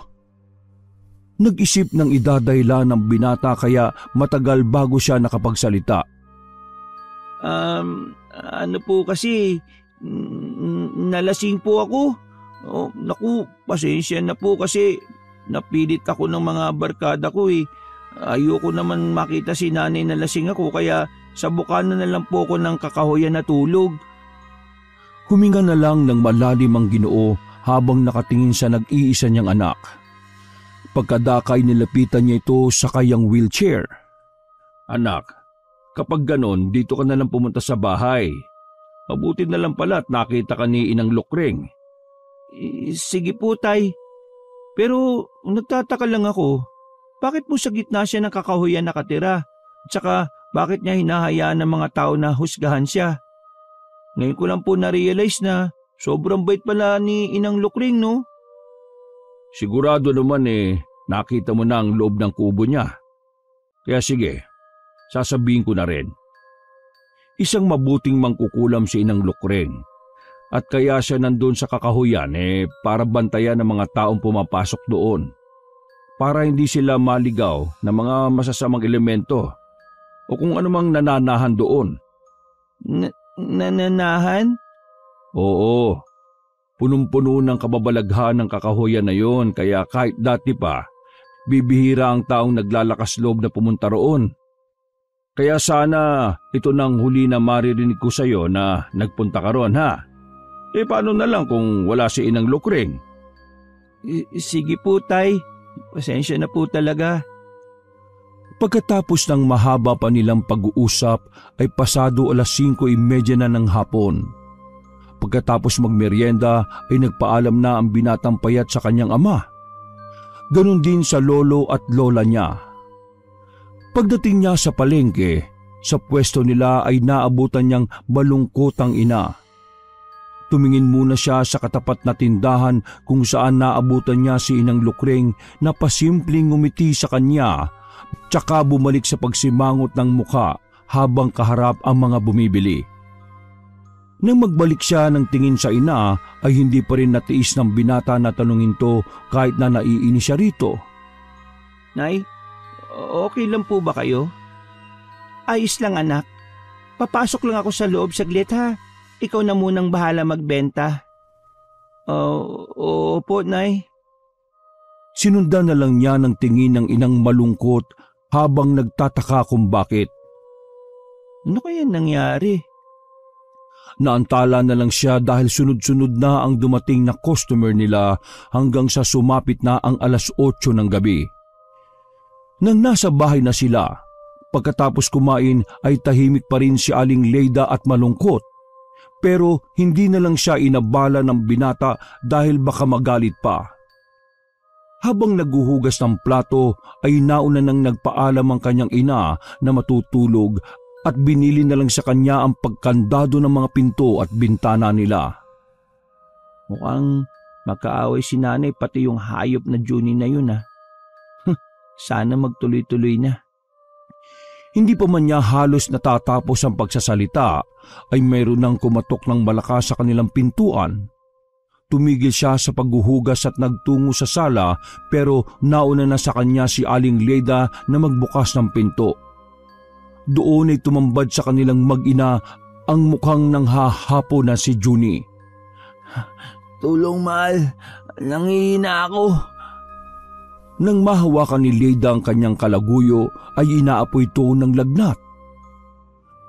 Nag-isip ng idadayla ng binata kaya matagal bago siya nakapagsalita. Ano po kasi, nalasing po ako. Oh, naku, pasensya na po kasi napilit ako ng mga barkada ko eh. Ayoko naman makita si nanay na lasing ako kaya sa bukana na lang po ako ng kakahuyan na tulog. Huminga na lang ng malalim ang Ginoo habang nakatingin sa nag-iisa niyang anak. Pagkadakay nilapitan niya ito sa kayang wheelchair. Anak, kapag ganon dito ka na lang pumunta sa bahay. Mabuti na lang pala at nakita ka ni Inang Lukring. Sige po tay, pero nagtataka lang ako. Bakit mo sa gitna siya ng kakahuyan nakatira? At saka bakit niya hinahayaan ng mga tao na husgahan siya? Ngayon ko lang po na-realize na sobrang bait pala ni Inang Lukring, no? Sigurado naman nakita mo na ang loob ng kubo niya. Kaya sige, sasabihin ko na rin. Isang mabuting mangkukulam si Inang Lukring. At kaya siya nandun sa kakahuyan para bantayan ng mga taong pumapasok doon. Para hindi sila maligaw ng mga masasamang elemento o kung anumang nananahan doon. Nananahan? Oo. Punong-puno ng kababalaghan ng kakahuyan na yon kaya kahit dati pa, bibihira ang taong naglalakas loob na pumunta roon. Kaya sana ito nang huli na maririnig ko sa iyo na nagpunta ka roon, ha? Paano na lang kung wala si Inang Lukring? Sige po tay, pasensya na po talaga. Pagkatapos ng mahaba pa nilang pag-uusap ay pasado 5:30 na ng hapon. Pagkatapos magmeryenda ay nagpaalam na ang binatang payat sa kanyang ama. Ganon din sa lolo at lola niya. Pagdating niya sa palengke, sa pwesto nila ay naabutan niyang malungkot ang ina. Tumingin muna siya sa katapat na tindahan kung saan naabutan niya si Inang Lukring na pasimpleng ngumiti sa kanya, tsaka bumalik sa pagsimangot ng muka habang kaharap ang mga bumibili. Nang magbalik siya ng tingin sa ina ay hindi pa rin natiis ng binata na tanungin to kahit na naiinis siya rito. Nay, okay lang po ba kayo? Ayos lang anak. Papasok lang ako sa loob saglit ha. Ikaw na munang bahala magbenta. Opo, Nay. Sinundan na lang niya ng tingin ng inang malungkot habang nagtataka kung bakit. Ano kaya nangyari? Naantala na lang siya dahil sunod-sunod na ang dumating na customer nila hanggang sa sumapit na ang 8:00 ng gabi. Nang nasa bahay na sila, pagkatapos kumain ay tahimik pa rin si Aling Leida at malungkot. Pero hindi na lang siya inabala ng binata dahil baka magalit pa. Habang naguhugas ng plato ay nauna nang nagpaalam ang kanyang ina na matutulog at binili na lang sa kanya ang pagkandado ng mga pinto at bintana nila. Mukhang magkaaway si nanay pati yung hayop na Junie na yun Sana magtuloy-tuloy na. Hindi pa man niya halos natatapos ang pagsasalita ay mayroon nang kumatok ng malakas sa kanilang pintuan. Tumigil siya sa paghuhugas at nagtungo sa sala pero nauna na sa kanya si Aling Leida na magbukas ng pinto. Doon ay tumambad sa kanilang mag-ina ang mukhang nanghahapo na si Junie. Tulong, mahal. Nangihina ako. Nang mahawakan ni Leida ang kanyang kalaguyo ay inaapoy ito ng lagnat.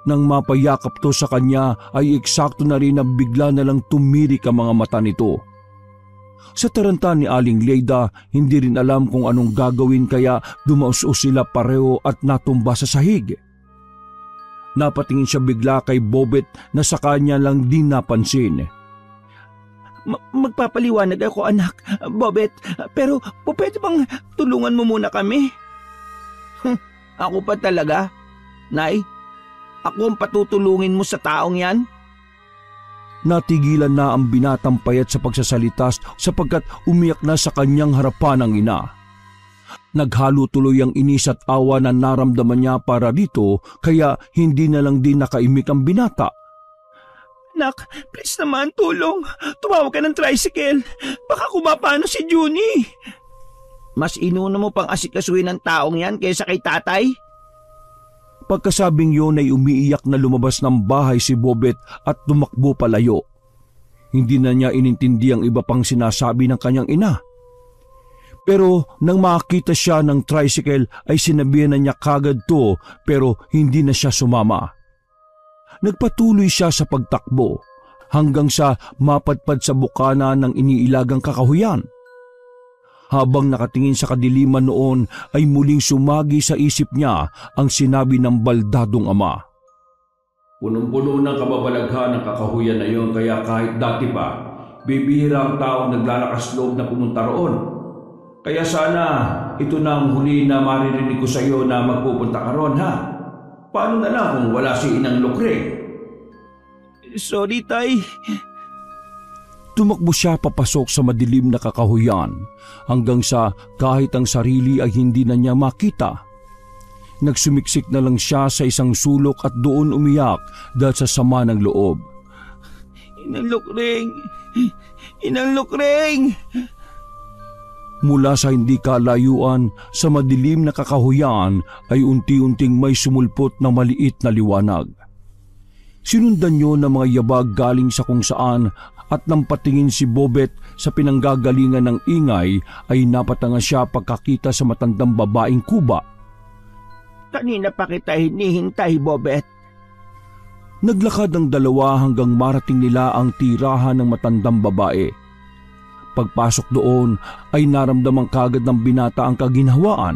Nang mapayakap to sa kanya ay eksakto na rin na bigla na lang tumirik ang mga mata nito. Sa taranta ni Aling Leida, hindi rin alam kung anong gagawin kaya dumaus-us sila pareho at natumba sa sahig. Napatingin siya bigla kay Bobet na sa kanya lang din napansin. Magpapaliwanag ako, anak, Bobet, pero pwede bang tulungan mo muna kami? Ako pa talaga? Nay, ako ang patutulungin mo sa taong yan? Natigilan na ang binatang payat sa pagsasalita sapagkat umiyak na sa kanyang harapan ang ina. Naghalo tuloy ang inis at awa na naramdaman niya para dito kaya hindi na lang din nakaimik ang binata. Nak, please naman tulong. Tumawag ka ng tricycle. Baka kumapano si Junie. Mas inuna mo pang asikasuhin ng taong yan kaysa kay tatay? Pagkasabing yun ay umiiyak na lumabas ng bahay si Bobet at tumakbo palayo. Hindi na niya inintindi ang iba pang sinasabi ng kanyang ina. Pero nang makita siya ng tricycle ay sinabihan na niya kagad to pero hindi na siya sumama. Nagpatuloy siya sa pagtakbo hanggang sa mapadpad sa bukana ng iniilagang kakahuyan. Habang nakatingin sa kadiliman noon ay muling sumagi sa isip niya ang sinabi ng baldadong ama. Punong-puno ng kababalaghan ng kakahuyan na yon kaya kahit dati pa, bibihira ang taong naglalakas loob na pumunta roon. Kaya sana ito na ang huli na maririnig ko sa iyo na magpupunta ka ron, ha? Paano na lang kung wala si Inang Lukreng? Sorry, tay. Tumakbo siya papasok sa madilim na kakahuyan hanggang sa kahit ang sarili ay hindi na niya makita. Nagsumiksik na lang siya sa isang sulok at doon umiyak dahil sa sama ng loob. Inang Lukreng! Inang Lukreng! Mula sa hindi kalayuan sa madilim na kakahuyan ay unti-unting may sumulpot na maliit na liwanag. Sinundan niyo ng mga yabag galing sa kung saan at nang patingin si Bobet sa pinanggagalingan ng ingay ay napatanga siya pagkakita sa matandang babaeng kuba. Kanina pa kita hinihintay, Bobet. Naglakad ang dalawa hanggang marating nila ang tirahan ng matandang babae. Pagpasok doon ay naramdaman kagad ng binata ang kaginhawaan,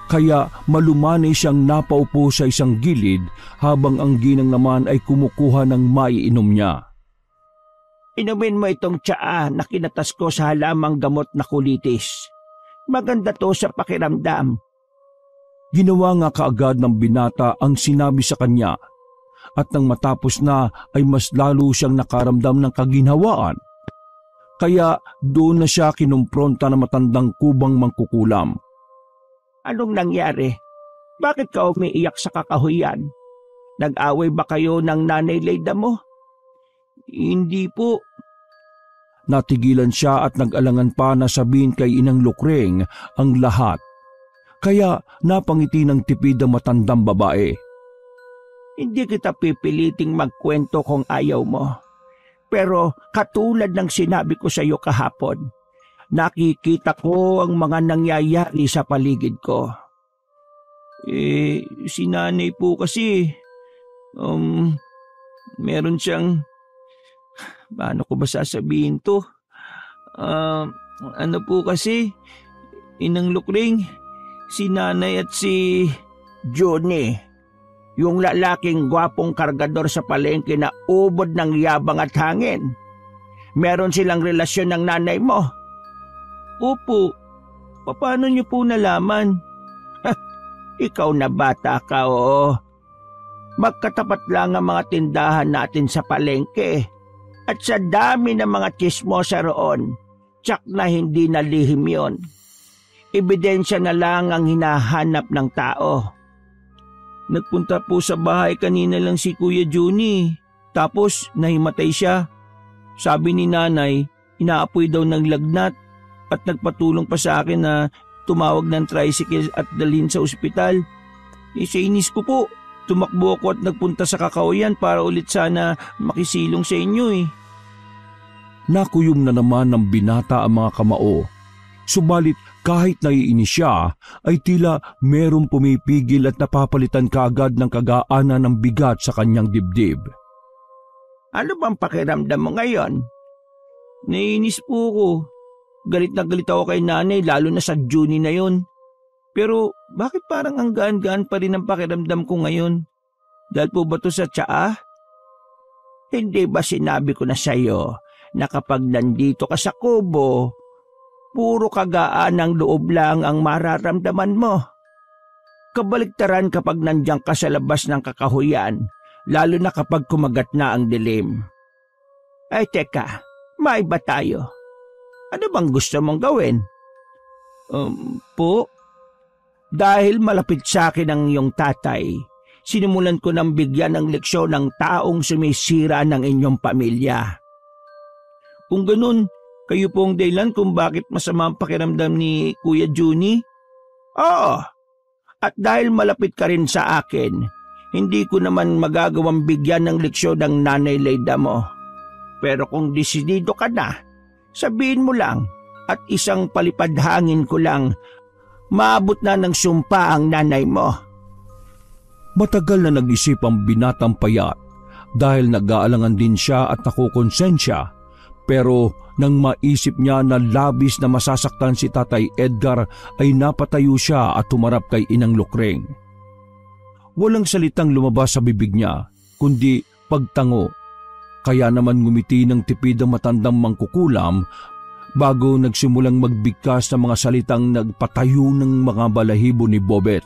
kaya malumanay siyang napaupo sa isang gilid habang ang ginang naman ay kumukuha ng maiinom niya. Inumin mo itong tsaa na kinatas ko sa halamang gamot na kulitis. Maganda to sa pakiramdam. Ginawa nga kaagad ng binata ang sinabi sa kanya at nang matapos na ay mas lalo siyang nakaramdam ng kaginhawaan. Kaya doon na siya kinumpronta ng matandang kubang mangkukulam. Anong nangyari? Bakit ka umiiyak sa kakahuyan? Nag-away ba kayo ng nanay Leida mo? Hindi po. Natigilan siya at nag-alangan pa na sabihin kay Inang Lukreng ang lahat. Kaya napangiti ng tipid ang matandang babae. Hindi kita pipiliting magkwento kung ayaw mo. Pero katulad ng sinabi ko sa iyo kahapon, nakikita ko ang mga nangyayari sa paligid ko. Si nanay po kasi, meron siyang, paano ko ba sasabihin to? Ano po kasi, Inang Lukring, si nanay at si Johnny, yung lalaking gwapong kargador sa palengke na ubod ng yabang at hangin. Meron silang relasyon ng nanay mo. Opo, paano niyo po nalaman? Ikaw na bata ka, oo. Magkatapat lang ang mga tindahan natin sa palengke. At sa dami ng mga tsismosa roon, tsak na hindi na lihim yon. Ebidensya na lang ang hinahanap ng tao. Nagpunta po sa bahay kanina lang si Kuya Juni. Tapos nahimatay siya. Sabi ni nanay, inaapoy daw ng lagnat at nagpatulong pa sa akin na tumawag ng tricycle at dalhin sa ospital. Sa inis ko po, tumakbo ako at nagpunta sa Kakaoyan para ulit sana makisilong sa inyo. Nakuyom na naman ng binata ang mga kamao. Subalit kahit naiinis siya, ay tila merong pumipigil at napapalitan kaagad ng kagaanan ng bigat sa kanyang dibdib. Ano bang pakiramdam mo ngayon? Naiinis po ako. Galit na galit ako kay nanay, lalo na sa Juni na yon. Pero bakit parang ang gaan-gaan pa rin ang pakiramdam ko ngayon? Dahil po ba to sa tsaa? Hindi ba sinabi ko na sa'yo na kapag nandito ka sa kubo, puro kagaan ng loob lang ang mararamdaman mo? Kabaliktaran kapag nandiyan ka sa labas ng kakahuyan, lalo na kapag kumagat na ang dilim. Ay teka, maiba tayo. Ano bang gusto mong gawin? Po? Dahil malapit sa akin ang iyong tatay, sinimulan ko ng bigyan ng leksyon ng taong sumisira ng inyong pamilya. Kung ganun, kayo po ang dahilan kung bakit masama ang pakiramdam ni Kuya Juni? Oo, at dahil malapit ka rin sa akin, hindi ko naman magagawang bigyan ng leksyon ng nanay Leyda mo. Pero kung desidido ka na, sabihin mo lang at isang palipad hangin ko lang, maabot na ng sumpa ang nanay mo. Matagal na nag-isip ang binatang payat dahil nag-aalangan din siya at nakukonsensya, pero nang maisip niya na labis na masasaktan si Tatay Edgar ay napatayo siya at tumarap kay Inang Lukring. Walang salitang lumabas sa bibig niya kundi pagtango. Kaya naman ngumiti ng tipid ang matandang mangkukulam bago nagsimulang magbigkas ng mga salitang nagpatayo ng mga balahibo ni Bobet.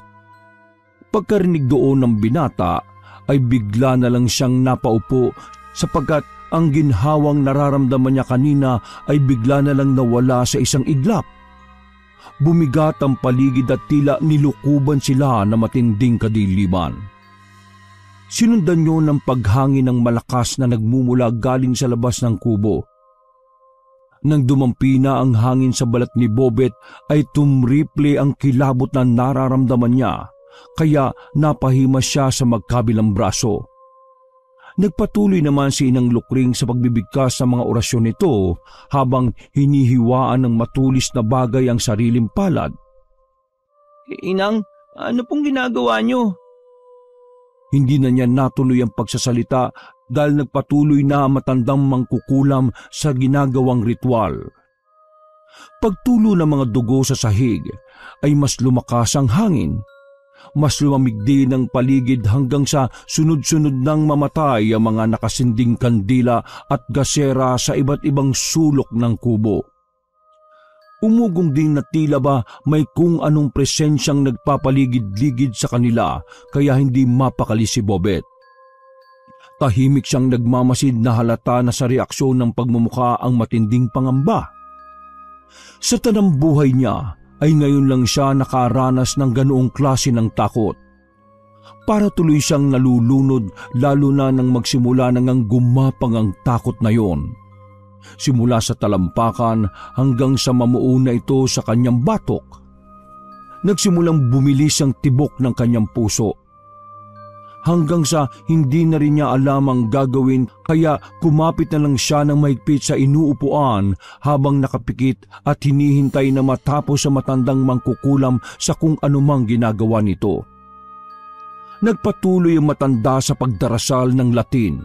Pagkarinig doon ng binata ay bigla na lang siyang napaupo sapagkat ang ginhawang nararamdaman niya kanina ay bigla na lang nawala sa isang iglap. Bumigat ang paligid at tila nilukuban sila na matinding kadiliman. Sinundan niyo ng paghangin ng malakas na nagmumula galing sa labas ng kubo. Nang dumampi na ang hangin sa balat ni Bobet ay tumriple ang kilabot na nararamdaman niya, kaya napahimas siya sa magkabilang braso. Nagpatuloy naman si Inang Lukring sa pagbibigkas sa mga orasyon nito habang hinihiwaan ng matulis na bagay ang sariling palad. Inang, ano pong ginagawa niyo? Hindi na niya natuloy ang pagsasalita dahil nagpatuloy na matandang mangkukulam sa ginagawang ritual. Pagtulo ng mga dugo sa sahig ay mas lumakas ang hangin. Mas lumamig din ang paligid hanggang sa sunod-sunod nang mamatay ang mga nakasinding kandila at gasera sa iba't ibang sulok ng kubo. Umugong din na tila ba may kung anong presensyang nagpapaligid-ligid sa kanila kaya hindi mapakali si Bobet. Tahimik siyang nagmamasid na halata na sa reaksyon ng pagmumukha ang matinding pangamba. Sa tanang buhay niya ay ngayon lang siya nakaranas ng ganoong klase ng takot. Para tuloy siyang nalulunod lalo na nang magsimula nang gumapang ang takot na yon. Simula sa talampakan hanggang sa mamuo na ito sa kanyang batok. Nagsimulang bumilis ang tibok ng kanyang puso. Hanggang sa hindi na rin niya alam ang gagawin kaya kumapit na lang siya ng mahigpit sa inuupuan habang nakapikit at hinihintay na matapos sa matandang mangkukulam sa kung anumang ginagawa nito. Nagpatuloy ang matanda sa pagdarasal ng Latin.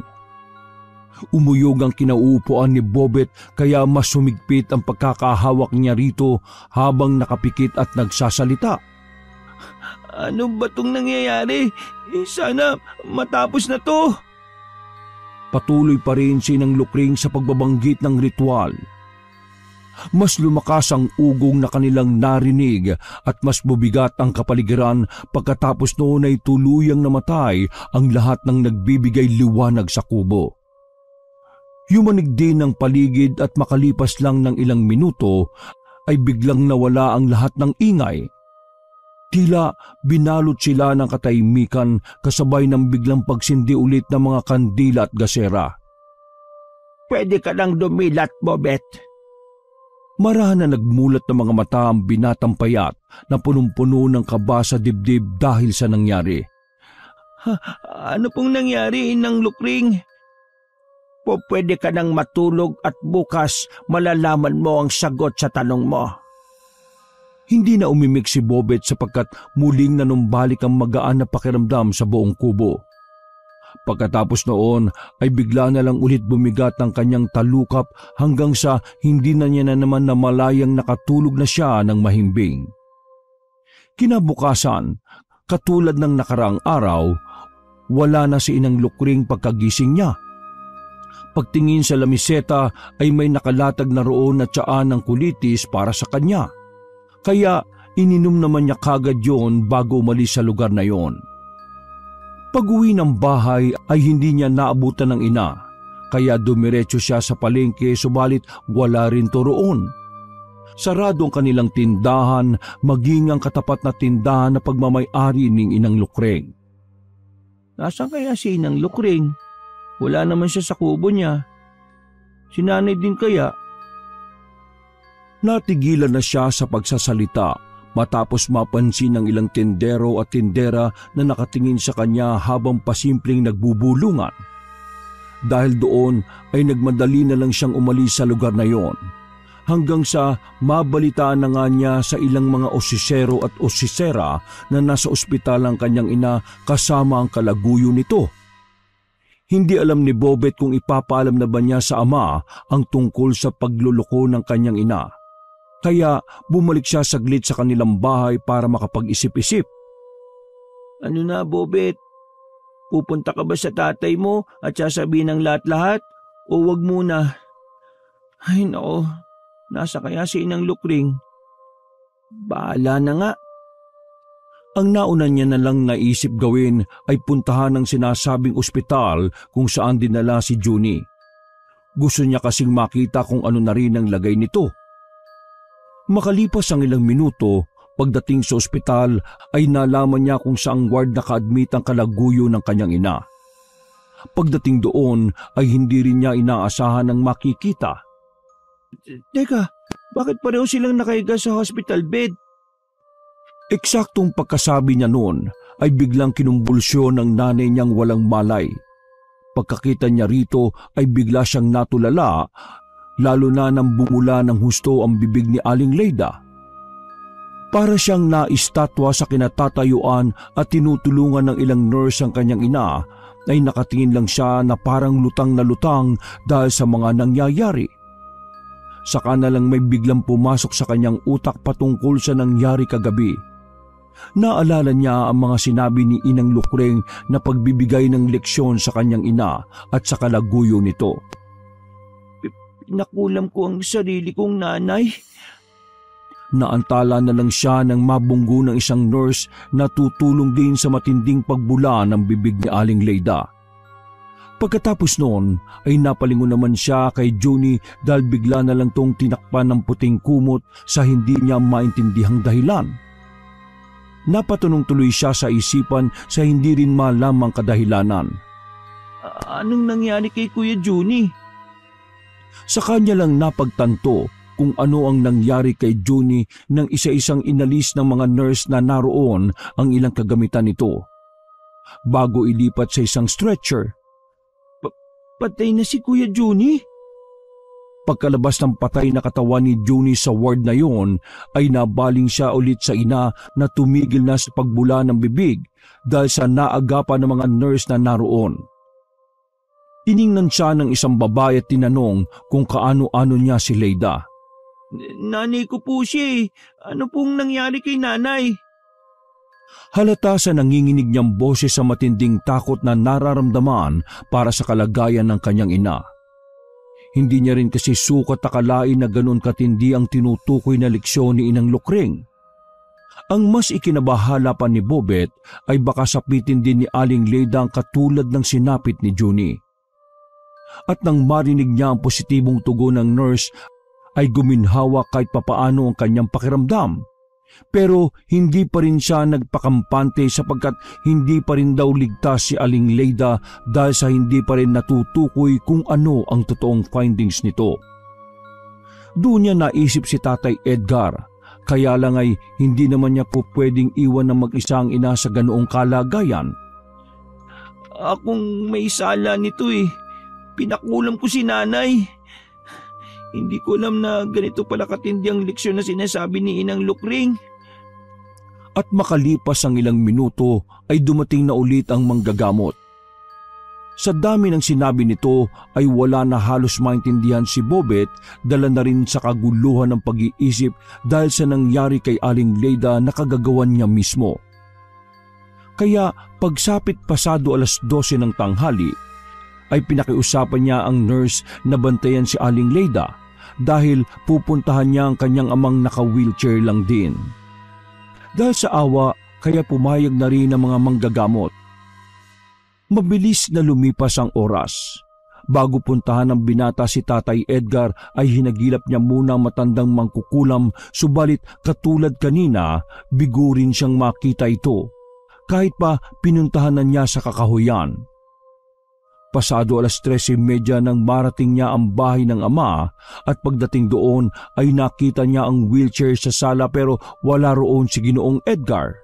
Umuyog ang kinauupuan ni Bobet kaya mas sumigpit ang pagkakahawak niya rito habang nakapikit at nagsasalita. Ano ba tong nangyayari? Sana matapos na to. Patuloy pa rin si Inang Lukring sa pagbabanggit ng ritual. Mas lumakas ang ugong na kanilang narinig at mas bubigat ang kapaligiran pagkatapos noon ay tuluyang namatay ang lahat ng nagbibigay liwanag sa kubo. Yumanig din ang paligid at makalipas lang ng ilang minuto ay biglang nawala ang lahat ng ingay. Tila binalot sila ng katahimikan kasabay ng biglang pagsindi ulit ng mga kandila at gasera. Pwede ka nang dumilat, Bobet. Marahan na nagmulat ng mga mata ang binatang payat na punong-puno ng kaba sa dibdib dahil sa nangyari. Ano pong nangyari, Inang Lukring? Pwede ka nang matulog at bukas malalaman mo ang sagot sa tanong mo. Hindi na umimik si Bobet sapagkat muling nanumbalik ang magaan na pakiramdam sa buong kubo. Pagkatapos noon ay bigla na lang ulit bumigat ang kanyang talukap hanggang sa hindi na niya na naman namalayang nakatulog na siya ng mahimbing. Kinabukasan, katulad ng nakaraang araw, wala na si Inang Lukring pagkagising niya. Pagtingin sa lamiseta ay may nakalatag na roon na tsaan ng kulitis para sa kanya. Kaya ininom naman niya kagad yon bago umalis sa lugar na yon. Pag-uwi ng bahay ay hindi niya naabutan ng ina, kaya dumiretso siya sa palengke subalit wala rin to roon. Sarado ang kanilang tindahan maging ang katapat na tindahan na pagmamay-ari ng Inang Lukring. Nasaan kaya si Inang Lukring? Wala naman siya sa kubo niya. Si nanay din kaya? Natigilan na siya sa pagsasalita matapos mapansin ng ilang tindero at tindera na nakatingin sa kanya habang pasimpleng nagbubulungan. Dahil doon ay nagmadali na lang siyang umalis sa lugar na yon. Hanggang sa mabalitaan na nga niya sa ilang mga osisero at osisera na nasa ospital ang kanyang ina kasama ang kalaguyo nito. Hindi alam ni Bobet kung ipapaalam na ba niya sa ama ang tungkol sa pagluloko ng kanyang ina. Kaya bumalik siya saglit sa kanilang bahay para makapag-isip-isip. Ano na, Bobet? Pupunta ka ba sa tatay mo at sasabihin ng lahat-lahat? O wag muna? Ay nako, nasa kaya si Inang Lukring? Bahala na nga. Ang nauna niya na lang naisip gawin ay puntahan ang sinasabing ospital kung saan dinala si Junie. Gusto niya kasing makita kung ano na rin ang lagay nito. Makalipas ang ilang minuto, pagdating sa ospital ay nalaman niya kung saang ward naka-admit ang kalaguyo ng kanyang ina. Pagdating doon ay hindi rin niya inaasahan ang makikita. Teka, bakit pareho silang nakahiga sa hospital bed? Eksaktong pagkasabi niya noon ay biglang kinumbulsyon ng nanay niyang walang malay. Pagkakita niya rito ay bigla siyang natulala, lalo na nang bumula ng husto ang bibig ni Aling Leida. Para siyang naistatwa sa kinatatayuan at tinutulungan ng ilang nurse ang kanyang ina, ay nakatingin lang siya na parang lutang na lutang dahil sa mga nangyayari. Saka na lang may biglang pumasok sa kanyang utak patungkol sa nangyari kagabi. Naalala niya ang mga sinabi ni Inang Lukring na pagbibigay ng leksyon sa kanyang ina at sa kalaguyo nito. Pinakulam ko ang sarili kong nanay. Naantala na lang siya ng mabunggo ng isang nurse na tutulong din sa matinding pagbula ng bibig ni Aling Leida. Pagkatapos noon ay napalingon naman siya kay Junie dahil bigla na lang tong tinakpan ng puting kumot sa hindi niya maintindihang dahilan. Napatunong tuloy siya sa isipan sa hindi rin malamang kadahilanan. Anong nangyari kay Kuya Junie? Sa kanya lang napagtanto kung ano ang nangyari kay Junie nang isa-isang inalis ng mga nurse na naroon ang ilang kagamitan nito. Bago ilipat sa isang stretcher. Patay na si Kuya Junie? Pagkalabas ng patay na katawan ni Juni sa ward na yon ay nabaling siya ulit sa ina na tumigil na sa pagbula ng bibig dahil sa naagapan ng mga nurse na naroon. Tiningnan siya ng isang babae at tinanong kung kaano-ano niya si Leyda. Nanay ko po siya eh. Ano pong nangyari kay nanay? Halata sa nanginginig niyang boses sa matinding takot na nararamdaman para sa kalagayan ng kanyang ina. Hindi niya rin kasi sukat akalain na ganun katindi ang tinutukoy na leksyon ni Inang Lukring. Ang mas ikinabahala pa ni Bobet ay baka sapitin din ni Aling Leyda ang katulad ng sinapit ni Juni. At nang marinig niya ang positibong tugon ng nurse ay guminhawa kahit papaano ang kanyang pakiramdam. Pero hindi pa rin siya nagpakampante sapagkat hindi pa rin daw ligtas si Aling Leyda dahil sa hindi pa rin natutukoy kung ano ang totoong findings nito. Doon niya naisip si Tatay Edgar, kaya lang ay hindi naman niya po pwedeng iwan ng mag-isa ang ina sa ganoong kalagayan. Akong may sala nito eh. Pinakulam ko si nanay. Hindi ko alam na ganito pala katindi ang leksyon na sinasabi ni Inang Lukring. At makalipas ang ilang minuto ay dumating na ulit ang manggagamot. Sa dami ng sinabi nito ay wala na halos maintindihan si Bobet, dala na rin sa kaguluhan ng pag-iisip dahil sa nangyari kay Aling Leyda na kagagawan niya mismo. Kaya pagsapit pasado 12:00 ng tanghali, ay pinakiusapan niya ang nurse na bantayan si Aling Leyda dahil pupuntahan niya ang kanyang amang naka-wheelchair lang din. Dahil sa awa, kaya pumayag na rin ang mga manggagamot. Mabilis na lumipas ang oras. Bago puntahan ng binata si Tatay Edgar ay hinagilap niya muna ang matandang mangkukulam, subalit katulad kanina, bigo rin siyang makita ito. Kahit pa pinuntahan na niya sa kakahuyan. Pasado 3:30 nang marating niya ang bahay ng ama at pagdating doon ay nakita niya ang wheelchair sa sala pero wala roon si Ginoong Edgar.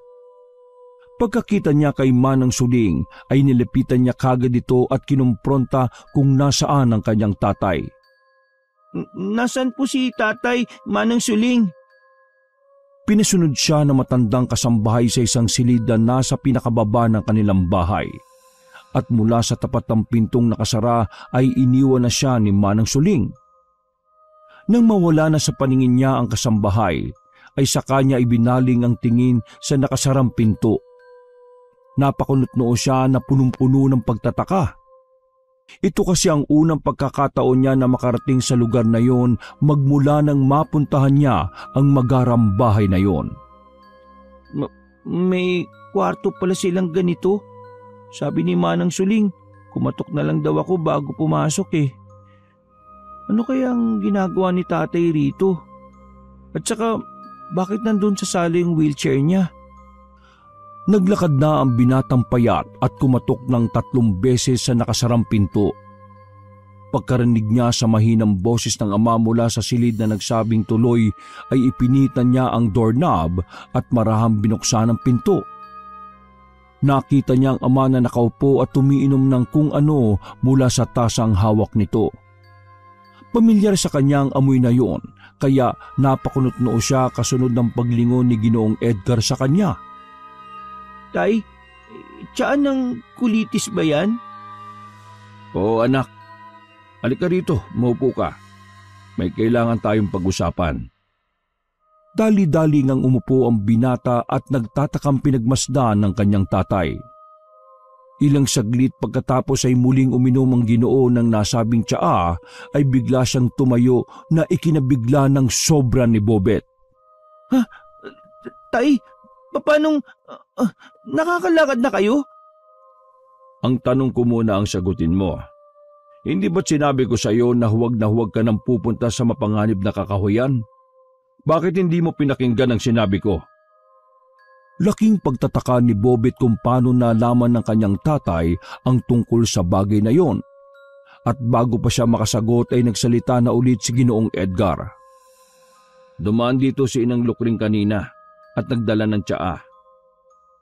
Pagkakita niya kay Manang Suling ay nilapitan niya kagad ito at kinumpronta kung nasaan ang kanyang tatay. Nasaan po si tatay, Manang Suling? Pinasunod siya ng matandang kasambahay sa isang silid na nasa pinakababa ng kanilang bahay. At mula sa tapat ng pintong nakasara ay iniwan na siya ni Manang Suling. Nang mawala na sa paningin niya ang kasambahay, ay saka niya ibinaling ang tingin sa nakasarang pinto. Napakunot noo siya na punong-puno ng pagtataka. Ito kasi ang unang pagkakataon niya na makarating sa lugar na yon magmula nang mapuntahan niya ang magarang bahay na yon. May kwarto pala silang ganito. Sabi ni Manang Suling, kumatok na lang daw ako bago pumasok eh. Ano kaya ang ginagawa ni tatay rito? At saka, bakit nandun sa sala yung wheelchair niya? Naglakad na ang binatang payat at kumatok ng 3 beses sa nakasarang pinto. Pagkarinig niya sa mahinang boses ng ama mula sa silid na nagsabing tuloy ay ipinitan niya ang doorknob at marahang binuksan ang pinto. Nakita niya ang ama na nakaupo at tumiinom ng kung ano mula sa tasang hawak nito. Pamilyar sa kanya ang amoy na yon, kaya napakunot noo siya kasunod ng paglingon ni Ginoong Edgar sa kanya. Tay, tsaan ng kulitis ba yan? Oo anak, halika rito, maupo ka. May kailangan tayong pag-usapan. Dali-dali ngang umupo ang binata at nagtatakang pinagmasdan ng kanyang tatay. Ilang saglit pagkatapos ay muling uminom ang Ginoo ng nasabing tsaa ay bigla siyang tumayo na ikinabigla ng sobra ni Bobet. Ha? Tay, paanong nakakalakad na kayo? Ang tanong ko muna ang sagutin mo. Hindi ba't sinabi ko sa iyo na huwag ka nang pupunta sa mapanganib na kakahuyan? Bakit hindi mo pinakinggan ang sinabi ko? Laking pagtataka ni Bobet kung paano nalaman ng kanyang tatay ang tungkol sa bagay na yon. At bago pa siya makasagot ay nagsalita na ulit si Ginoong Edgar. Dumaan dito si Inang Lukring kanina at nagdala ng tsaa.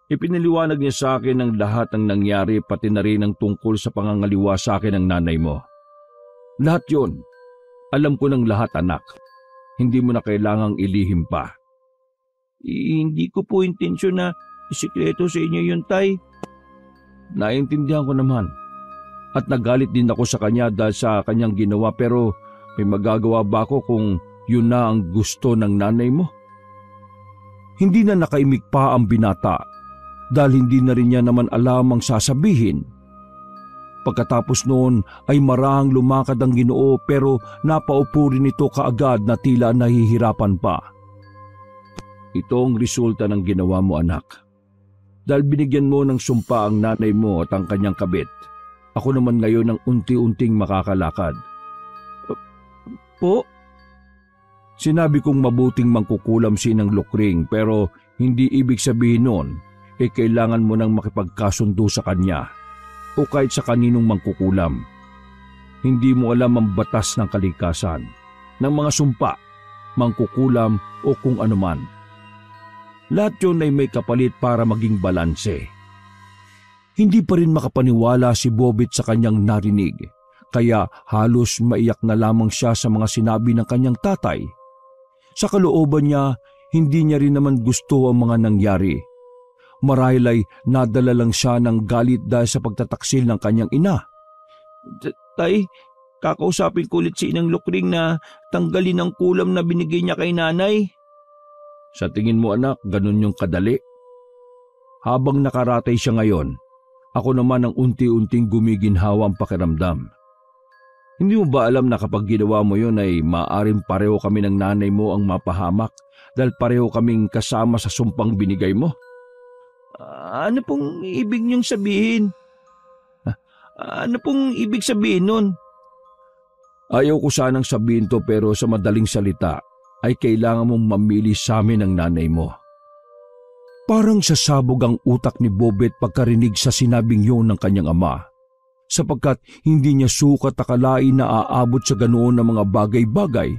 Ipinaliwanag niya sa akin ang lahat ng nangyari pati na rin ang tungkol sa pangangaliwa sa akin ng nanay mo. Lahat yon Alam ko ng lahat, anak. Hindi mo na kailangang ilihim pa. Hindi ko po intensyon na isikreto sa inyo yun, Tay. Naintindihan ko naman. At nagalit din ako sa kanya dahil sa kanyang ginawa, pero may magagawa ba ako kung yun na ang gusto ng nanay mo? Hindi na nakaimik pa ang binata dahil hindi na rin niya naman alam ang sasabihin. Pagkatapos noon ay marahang lumakad ang Ginoo, pero napaupo rin ito kaagad na tila nahihirapan pa. Ito ang resulta ng ginawa mo, anak. Dahil binigyan mo ng sumpa ang nanay mo at ang kanyang kabit, ako naman ngayon ang unti-unting makakalakad. Po? Sinabi kong mabuting mangkukulam si Inang Lukring, pero hindi ibig sabihin nun kailangan mo nang makipagkasundo sa kanya o kahit sa kaninong mangkukulam. Hindi mo alam ang batas ng kalikasan, ng mga sumpa, mangkukulam o kung anuman. Lahat yun ay may kapalit para maging balanse. Hindi pa rin makapaniwala si Bobit sa kanyang narinig, kaya halos maiyak na lamang siya sa mga sinabi ng kanyang tatay. Sa kalooban niya, hindi niya rin naman gusto ang mga nangyari. Marahil ay nadala lang siya ng galit dahil sa pagtataksil ng kanyang ina. Tay, kakausapin ko ulit si Inang Lukring na tanggalin ang kulam na binigay niya kay nanay. Sa tingin mo, anak, ganun yung kadali? Habang nakaratay siya ngayon, ako naman ang unti-unting gumiginhawa ang pakiramdam. Hindi mo ba alam na kapag ginawa mo yun ay maaaring pareho kami ng nanay mo ang mapahamak dahil pareho kaming kasama sa sumpang binigay mo? Ano pong ibig niyong sabihin? Ano pong ibig sabihin nun? Ayaw ko sanang sabihin to, pero sa madaling salita ay kailangan mong mamili sa amin ng nanay mo. Parang sasabog ang utak ni Bobet pagkarinig sa sinabing yun ng kanyang ama, sapagkat hindi niya sukat akalain na aabot sa ganoon ng mga bagay-bagay.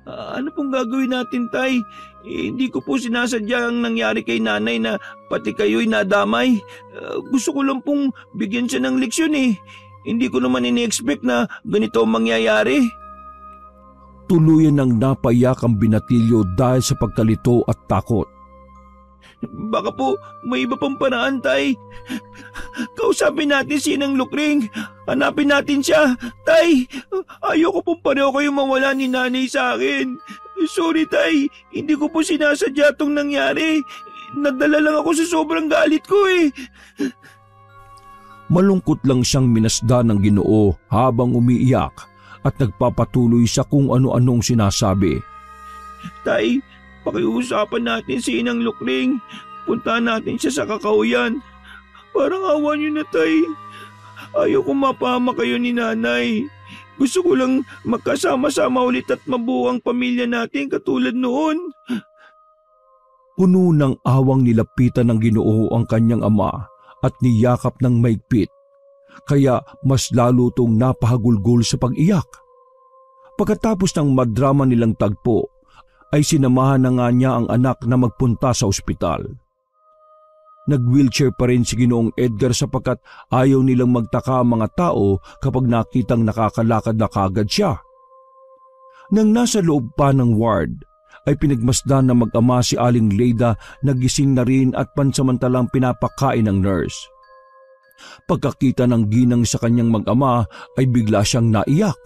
Ano pong gagawin natin, Tay? Hindi ko po sinasadya ang nangyari kay nanay na pati kayo'y nadamay. Gusto ko lang pong bigyan siya ng leksyon eh. Hindi ko naman ini-expect na ganito ang mangyayari. Tuluyan ng napayak ang binatilyo dahil sa pagkalito at takot. Baka po may iba pang paraan, Tay. Kausapin natin si Inang Lukring. Hanapin natin siya. Tay, ayoko pong pareho kayo mawala ni nanay sa akin. Sorry, Tay. Hindi ko po sinasadya itong nangyari. Nadala lang ako sa sobrang galit ko eh. Malungkot lang siyang minasdan ng Ginoo habang umiiyak at nagpapatuloy sa kung ano-anong sinasabi. Tay, pakiusapan natin si Inang Lukring. Puntahan natin siya sa kakauyan. Parang awa niyo na, Tay. Ayaw ko mapahama kayo ni nanay. Gusto ko lang magkasama-sama ulit at mabuo ang pamilya natin katulad noon. Puno ng awang nilapitan ng Ginoo ang kanyang ama at niyakap ng maigpit, kaya mas lalo itong napahagulgol sa pag-iyak. Pagkatapos ng madrama nilang tagpo, ay sinamahan na nga niya ang anak na magpunta sa ospital. Nag-wheelchair pa rin si Ginoong Edgar sapagkat ayaw nilang magtaka ang mga tao kapag nakitang nakakalakad na kagad siya. Nang nasa loob pa ng ward, ay pinagmasdan ng mag-ama si Aling Leyda na gising na rin at pansamantalang pinapakain ng nurse. Pagkakita ng ginang sa kanyang mag-ama ay bigla siyang naiyak.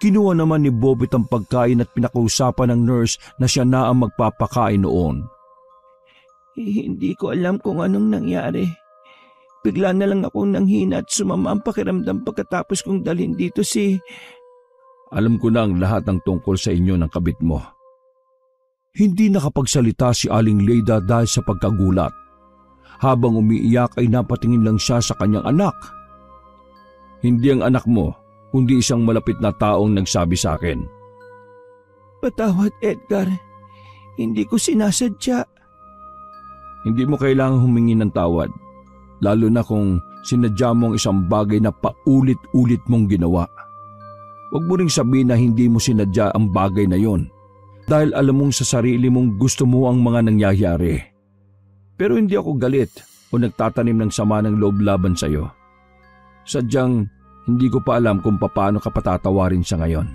Kinuha naman ni Bobit ang pagkain at pinakausapan ng nurse na siya na ang magpapakain noon. Hindi ko alam kung anong nangyari. Bigla na lang akong nanghina at sumama ang pakiramdam pagkatapos kong dalhin dito si... Alam ko na ang lahat ng tungkol sa inyo ng kabit mo. Hindi nakapagsalita si Aling Leyda dahil sa pagkagulat. Habang umiiyak ay napatingin lang siya sa kanyang anak. Hindi ang anak mo, kundi isang malapit na taong nagsabi sa akin. Patawad, Edgar. Hindi ko sinasadya. Hindi mo kailangang humingi ng tawad, lalo na kung sinadya mo ang isang bagay na paulit-ulit mong ginawa. Huwag mo ring sabihin na hindi mo sinadya ang bagay na yon, dahil alam mong sa sarili mong gusto mo ang mga nangyayari. Pero hindi ako galit o nagtatanim ng sama ng loob laban sa iyo. Sadyang hindi ko pa alam kung paano ka patatawarin sa ngayon.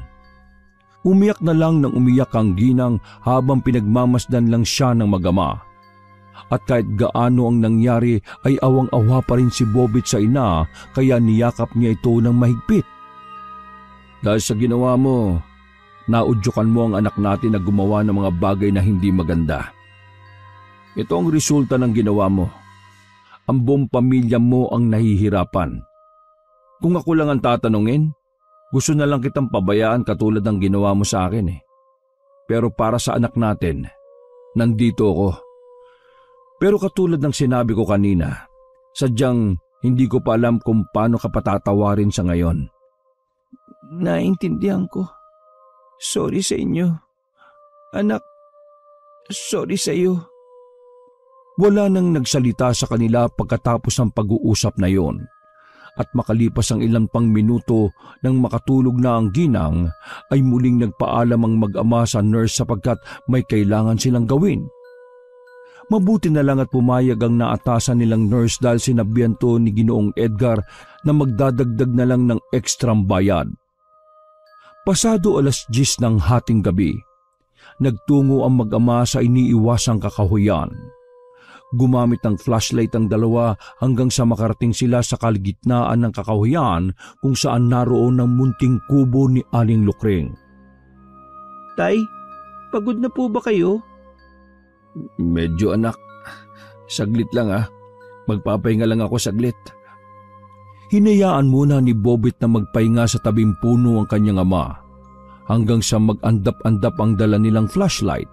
Umiyak na lang ng umiyak ang ginang habang pinagmamasdan lang siya ng mag-ama. At kahit gaano ang nangyari ay awang-awa pa rin si Bobit sa ina kaya niyakap niya ito ng mahigpit. Dahil sa ginawa mo, naudyukan mo ang anak natin na gumawa ng mga bagay na hindi maganda. Ito ang resulta ng ginawa mo. Ang buong pamilya mo ang nahihirapan. Kung ako lang ang tatanungin, gusto na lang kitang pabayaan katulad ng ginawa mo sa akin eh. Pero para sa anak natin, nandito ako. Pero katulad ng sinabi ko kanina, sadyang hindi ko pa alam kung paano ka patatawarin sa ngayon. Naintindihan ko. Sorry sa inyo. Anak, sorry sa iyo. Wala nang nagsalita sa kanila pagkatapos ng pag-uusap na yon. At makalipas ang ilang pang minuto nang makatulog na ang ginang, ay muling nagpaalam ang mag-ama sa nurse sapagkat may kailangan silang gawin. Mabuti na lang at pumayag ang naatasan nilang nurse dahil sinabihan to ni Ginoong Edgar na magdadagdag na lang ng ekstrang bayad. Pasado 10:00 ng hating gabi, nagtungo ang mag-ama sa iniiwasang kakahuyan. Gumamit ng flashlight ang dalawa hanggang sa makarating sila sa kalagitnaan ng kakahuyan kung saan naroon ang munting kubo ni Aling Lukring. Tay, pagod na po ba kayo? Medyo anak. Saglit lang Magpapahinga lang ako saglit. Hinayaan muna ni Bobit na magpahinga sa tabing puno ang kanyang ama hanggang sa mag-andap-andap ang dala nilang flashlight.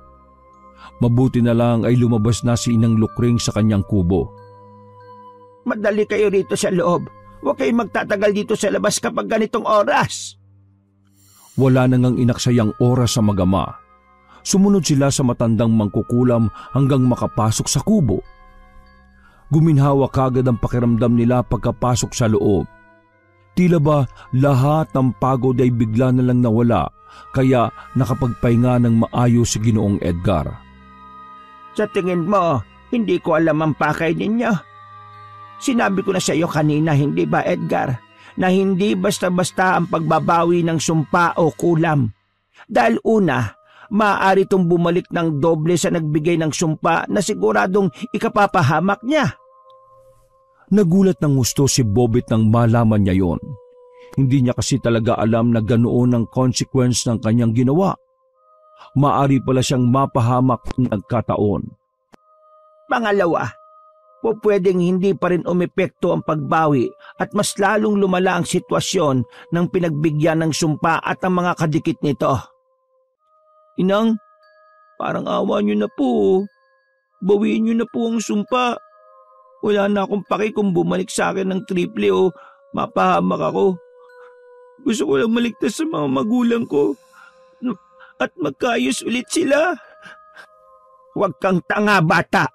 Mabuti na lang ay lumabas na si Inang Lukring sa kanyang kubo. Madali kayo rito sa loob. Huwag kayong magtatagal dito sa labas kapag ganitong oras. Wala na ngang inaksayang oras sa mag-ama. Sumunod sila sa matandang mangkukulam hanggang makapasok sa kubo. Guminhawa kagad ang pakiramdam nila pagkapasok sa loob. Tila ba lahat ng pagod ay bigla na lang nawala kaya nakapagpahinga ng maayos si Ginoong Edgar. Sa tingin mo, hindi ko alam ang pakay ninyo. Sinabi ko na sa iyo kanina, hindi ba Edgar, na hindi basta-basta ang pagbabawi ng sumpa o kulam. Dahil una, maaari itong bumalik ng doble sa nagbigay ng sumpa na siguradong ikapapahamak niya. Nagulat ng gusto si Bobit nang malaman niya yon. Hindi niya kasi talaga alam na ganoon ang consequence ng kanyang ginawa. Maari pala siyang mapahamak ng nagkataon. Pangalawa, pwedeng hindi pa rin umepekto ang pagbawi at mas lalong lumala ang sitwasyon ng pinagbigyan ng sumpa at ang mga kadikit nito. Inang, parang awa niyo na po. Bawiin niyo na po ang sumpa. Wala na akong paki kung bumalik sa akin ng triple o mapahamak ako. Gusto ko lang maligtas sa mga magulang ko at magkaayos ulit sila. Huwag kang tanga, bata.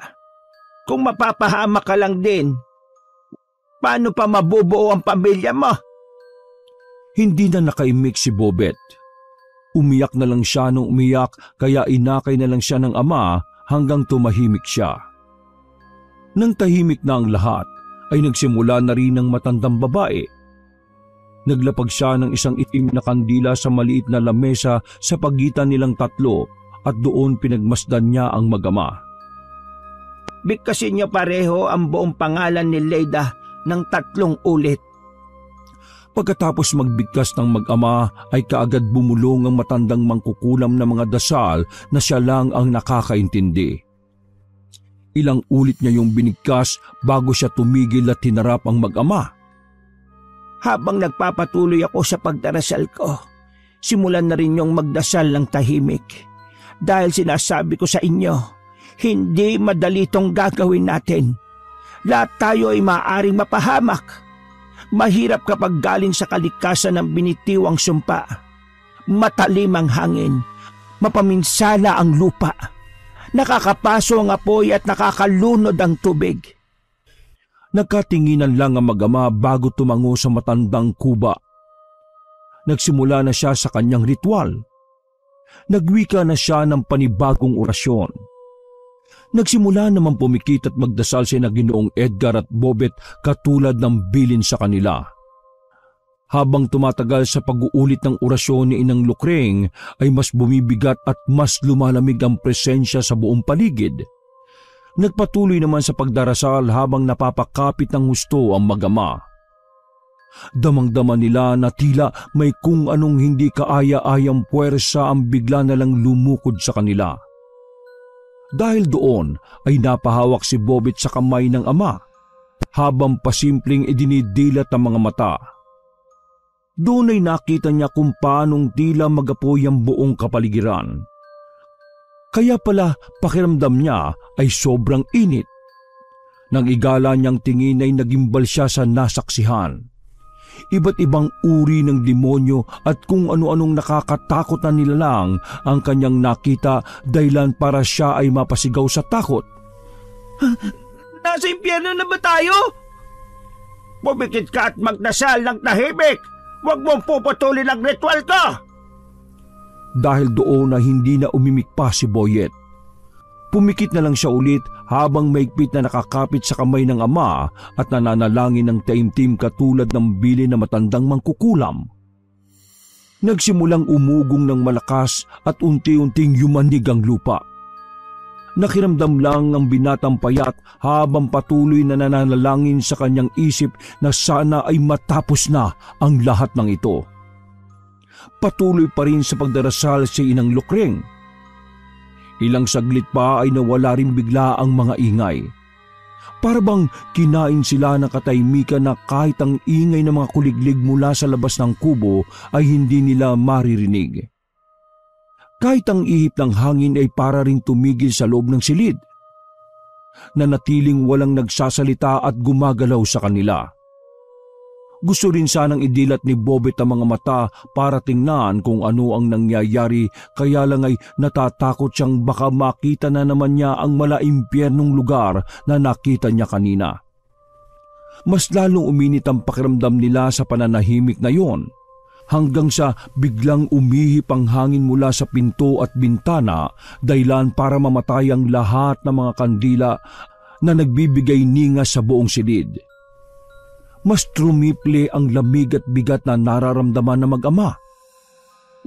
Kung mapapahamak ka lang din, paano pa mabubuo ang pamilya mo? Hindi na nakaimik si Bobet. Umiyak na lang siya nung umiyak kaya inakay na lang siya ng ama hanggang tumahimik siya. Nang tahimik na ang lahat, ay nagsimula na rin ang matandang babae. Naglapag siya ng isang itim na kandila sa maliit na lamesa sa pagitan nilang tatlo at doon pinagmasdan niya ang mag-ama. Bigkasin niyo pareho ang buong pangalan ni Leyda ng 3 ulit. Pagkatapos magbigkas ng mag-ama ay kaagad bumulong ang matandang mangkukulam na mga dasal na siya lang ang nakakaintindi. Ilang ulit niya yung binigkas bago siya tumigil at hinarap ang mag-ama. Habang nagpapatuloy ako sa pagdarasal ko, simulan na rin yung magdasal ng tahimik. Dahil sinasabi ko sa inyo, hindi madali itong gagawin natin. Lahat tayo ay maaaring mapahamak. Mahirap kapag galing sa kalikasan ng binitiwang sumpa. Matalim ang hangin, mapaminsala ang lupa. Nakakapaso ang apoy at nakakalunod ang tubig. Nagkatinginan lang ang mag-ama bago tumango sa matandang kuba. Nagsimula na siya sa kanyang ritual. Nagwika na siya ng panibagong orasyon. Nagsimula naman pumikit at magdasal si Ginoong Edgar at Bobet katulad ng bilin sa kanila. Habang tumatagal sa pag-uulit ng orasyon ni Inang Lukreng ay mas bumibigat at mas lumalamig ang presensya sa buong paligid. Nagpatuloy naman sa pagdarasal habang napapakapit ng husto ang mag-ama. Damang-dama nila na tila may kung anong hindi kaaya-ayang puwersa ang bigla na lang lumukod sa kanila. Dahil doon ay napahawak si Bobet sa kamay ng ama habang pasimpleng idinidilat ang mga mata. Doon ay nakita niya kung paanong tila magapoy ang buong kapaligiran. Kaya pala pakiramdam niya ay sobrang init. Nang igala niyang tingin ay nagimbal siya sa nasaksihan. Iba't ibang uri ng demonyo at kung ano-anong nakakatakot na nilalang ang kanyang nakita dahilan para siya ay mapasigaw sa takot. Nasa impyerno na ba tayo? Pumikit ka at magdasal ng tahimik! Huwag mong puputulin ang ritual ko! Dahil doon na hindi na umimik pa si Boyet. Pumikit na lang siya ulit habang maigpit na nakakapit sa kamay ng ama at nananalangin ng taimtim katulad ng bili na matandang mangkukulam. Nagsimulang umugong ng malakas at unti-unting yumanig ang lupa. Nakiramdam lang ang binatang payat habang patuloy na nananalangin sa kanyang isip na sana ay matapos na ang lahat ng ito. Patuloy pa rin sa pagdarasal si Inang Lukreng. Ilang saglit pa ay nawala rin bigla ang mga ingay. Para bang kinain sila ng katahimikan na kahit ang ingay ng mga kuliglig mula sa labas ng kubo ay hindi nila maririnig. Kahit ang ihip ng hangin ay para rin tumigil sa loob ng silid. Nanatiling walang nagsasalita at gumagalaw sa kanila. Gusto rin sanang idilat ni Bobet ang mga mata para tingnan kung ano ang nangyayari kaya lang ay natatakot siyang baka makita na naman niya ang malaimpyernong lugar na nakita niya kanina. Mas lalong uminit ang pakiramdam nila sa pananahimik na yon. Hanggang sa biglang umihip ang hangin mula sa pinto at bintana dahilan para mamatay ang lahat ng mga kandila na nagbibigay ninga sa buong silid. Mas trumiple ang lamig at bigat na nararamdaman ng mag-ama.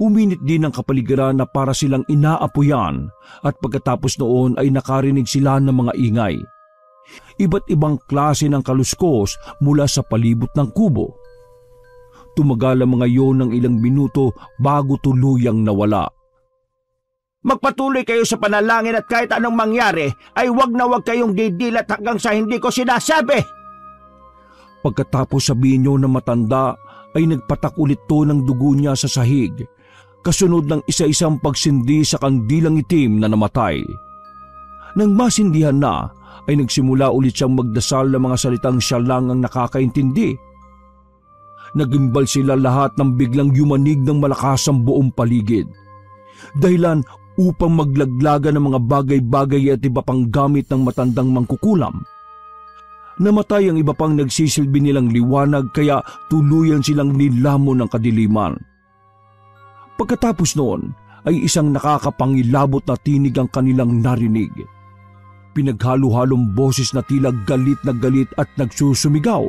Uminit din ang kapaligiran na para silang inaapuyan at pagkatapos noon ay nakarinig sila ng mga ingay. Iba't ibang klase ng kaluskos mula sa palibot ng kubo. Tumagal ang mga yon ng ilang minuto bago tuluyang nawala. Magpatuloy kayo sa panalangin at kahit anong mangyari ay wag na wag kayong didilat hanggang sa hindi ko sinasabi. Pagkatapos sabihin niyo na matanda ay nagpatak ulit to ng dugo niya sa sahig, kasunod ng isa-isang pagsindi sa kandilang itim na namatay. Nang masindihan na ay nagsimula ulit siyang magdasal ng mga salitang siya lang ang nakakaintindi. Nagimbal sila lahat ng biglang yumanig ng malakas ang buong paligid. Dahilan upang maglaglagan ng mga bagay-bagay at iba pang gamit ng matandang mangkukulam. Namatay ang iba pang nagsisilbi nilang liwanag kaya tuluyan silang nilamon ng kadiliman. Pagkatapos noon ay isang nakakapangilabot na tinig ang kanilang narinig. Pinaghalo-halong boses na tila galit at nagsusumigaw.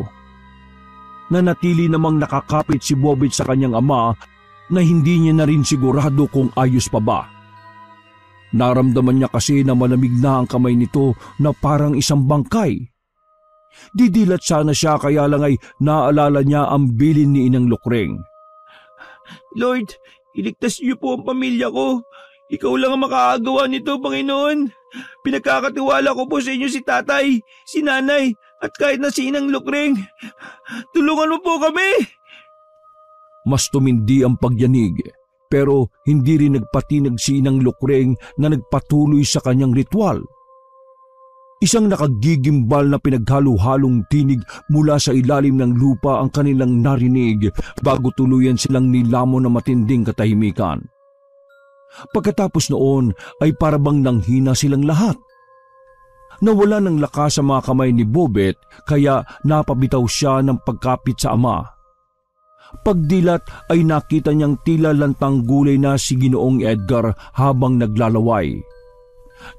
Nanatili namang nakakapit si Bobet sa kanyang ama na hindi niya na rin sigurado kung ayos pa ba. Naramdaman niya kasi na malamig na ang kamay nito na parang isang bangkay. Didilat sana siya kaya lang ay naalala niya ang bilin ni Inang Lukreng. Lord, iligtas niyo po ang pamilya ko. Ikaw lang ang makakagawa nito, Panginoon. Pinagkakatiwala ko po sa inyo si tatay, si nanay, at kahit na si Inang Lukreng. Tulungan mo po kami! Mas tumindi ang pagyanig, pero hindi rin nagpatinag si Inang Lukreng na nagpatuloy sa kanyang ritual. Isang nakagigimbal na pinaghalo-halong tinig mula sa ilalim ng lupa ang kanilang narinig bago tuluyan silang nilamon ng matinding katahimikan. Pagkatapos noon ay parabang nanghina silang lahat. Nawala ng lakas sa mga kamay ni Bobet kaya napabitaw siya ng pagkapit sa ama. Pagdilat ay nakita niyang tila lantang gulay na si Ginoong Edgar habang naglalaway.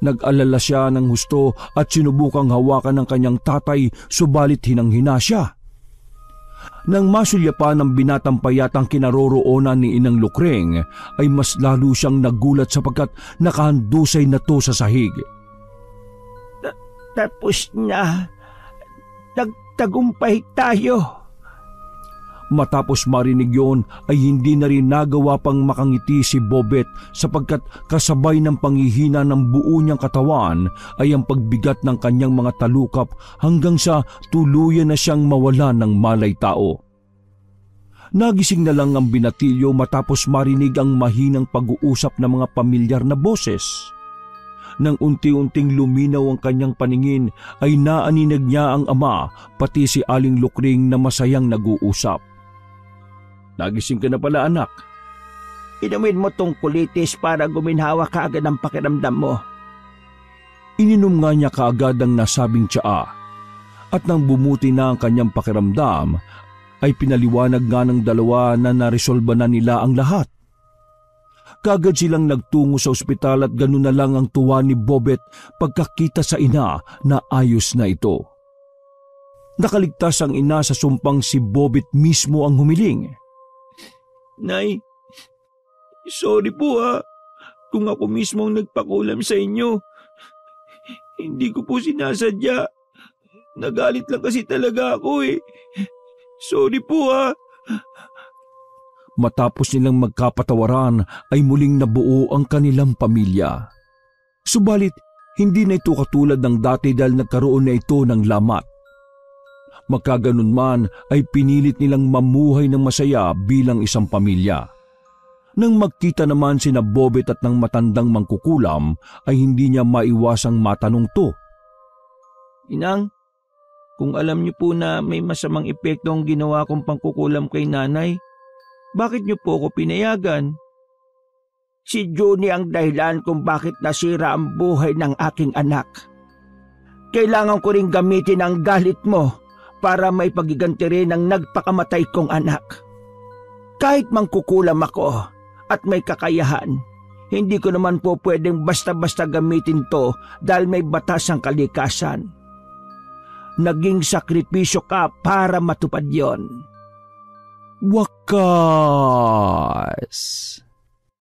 Nag-alala siya ng husto at sinubukang hawakan ng kanyang tatay subalit hinang-hina siya. Nang masulyapan ng binatang payatang kinaroroonan ni Inang Lukreng ay mas lalo siyang nagulat sapagkat nakahandusay na to sa sahig. Tapos na. Nagtagumpay tayo. Matapos marinig yon ay hindi na rin nagawa pang makangiti si Bobet sapagkat kasabay ng panghihina ng buo niyang katawan ay ang pagbigat ng kanyang mga talukap hanggang sa tuluyan na siyang mawala ng malay tao. Nagising na lang ang binatilyo matapos marinig ang mahinang pag-uusap ng mga pamilyar na boses. Nang unti-unting luminaw ang kanyang paningin ay naaninag niya ang ama pati si Aling Lukring na masayang nag-uusap. Nagising ka na pala, anak. Inumin mo tong kulitis para guminhawa kaagad ang pakiramdam mo. Ininom nga niya kaagad ang nasabing tsaa. At nang bumuti na ang kanyang pakiramdam, ay pinaliwanag nga ng dalawa na naresolba na nila ang lahat. Kaagad silang nagtungo sa ospital at ganun na lang ang tuwa ni Bobet pagkakita sa ina na ayos na ito. Nakaligtas ang ina sa sumpang si Bobet mismo ang humiling. Nay, sorry po kung ako mismo ang nagpakulam sa inyo. Hindi ko po sinasadya. Nagalit lang kasi talaga ako eh. Sorry po Matapos nilang magkapatawaran ay muling nabuo ang kanilang pamilya. Subalit, hindi na ito katulad ng dati dahil nagkaroon na ito ng lamat. Magkaganon man ay pinilit nilang mamuhay ng masaya bilang isang pamilya. Nang magkita naman sina Bobet at ng matandang mangkukulam ay hindi niya maiwasang matanong to. Inang, kung alam niyo po na may masamang epekto ang ginawa kong pangkukulam kay nanay, bakit niyo po ako pinayagan? Si Juni ang dahilan kung bakit nasira ang buhay ng aking anak. Kailangan ko ring gamitin ang galit mo para may pagiganti rin ang nagpakamatay kong anak. Kahit mangkukulam ako at may kakayahan, hindi ko naman po pwedeng basta-basta gamitin to dahil may batas ang kalikasan. Naging sakripisyo ka para matupad yon. Wakas!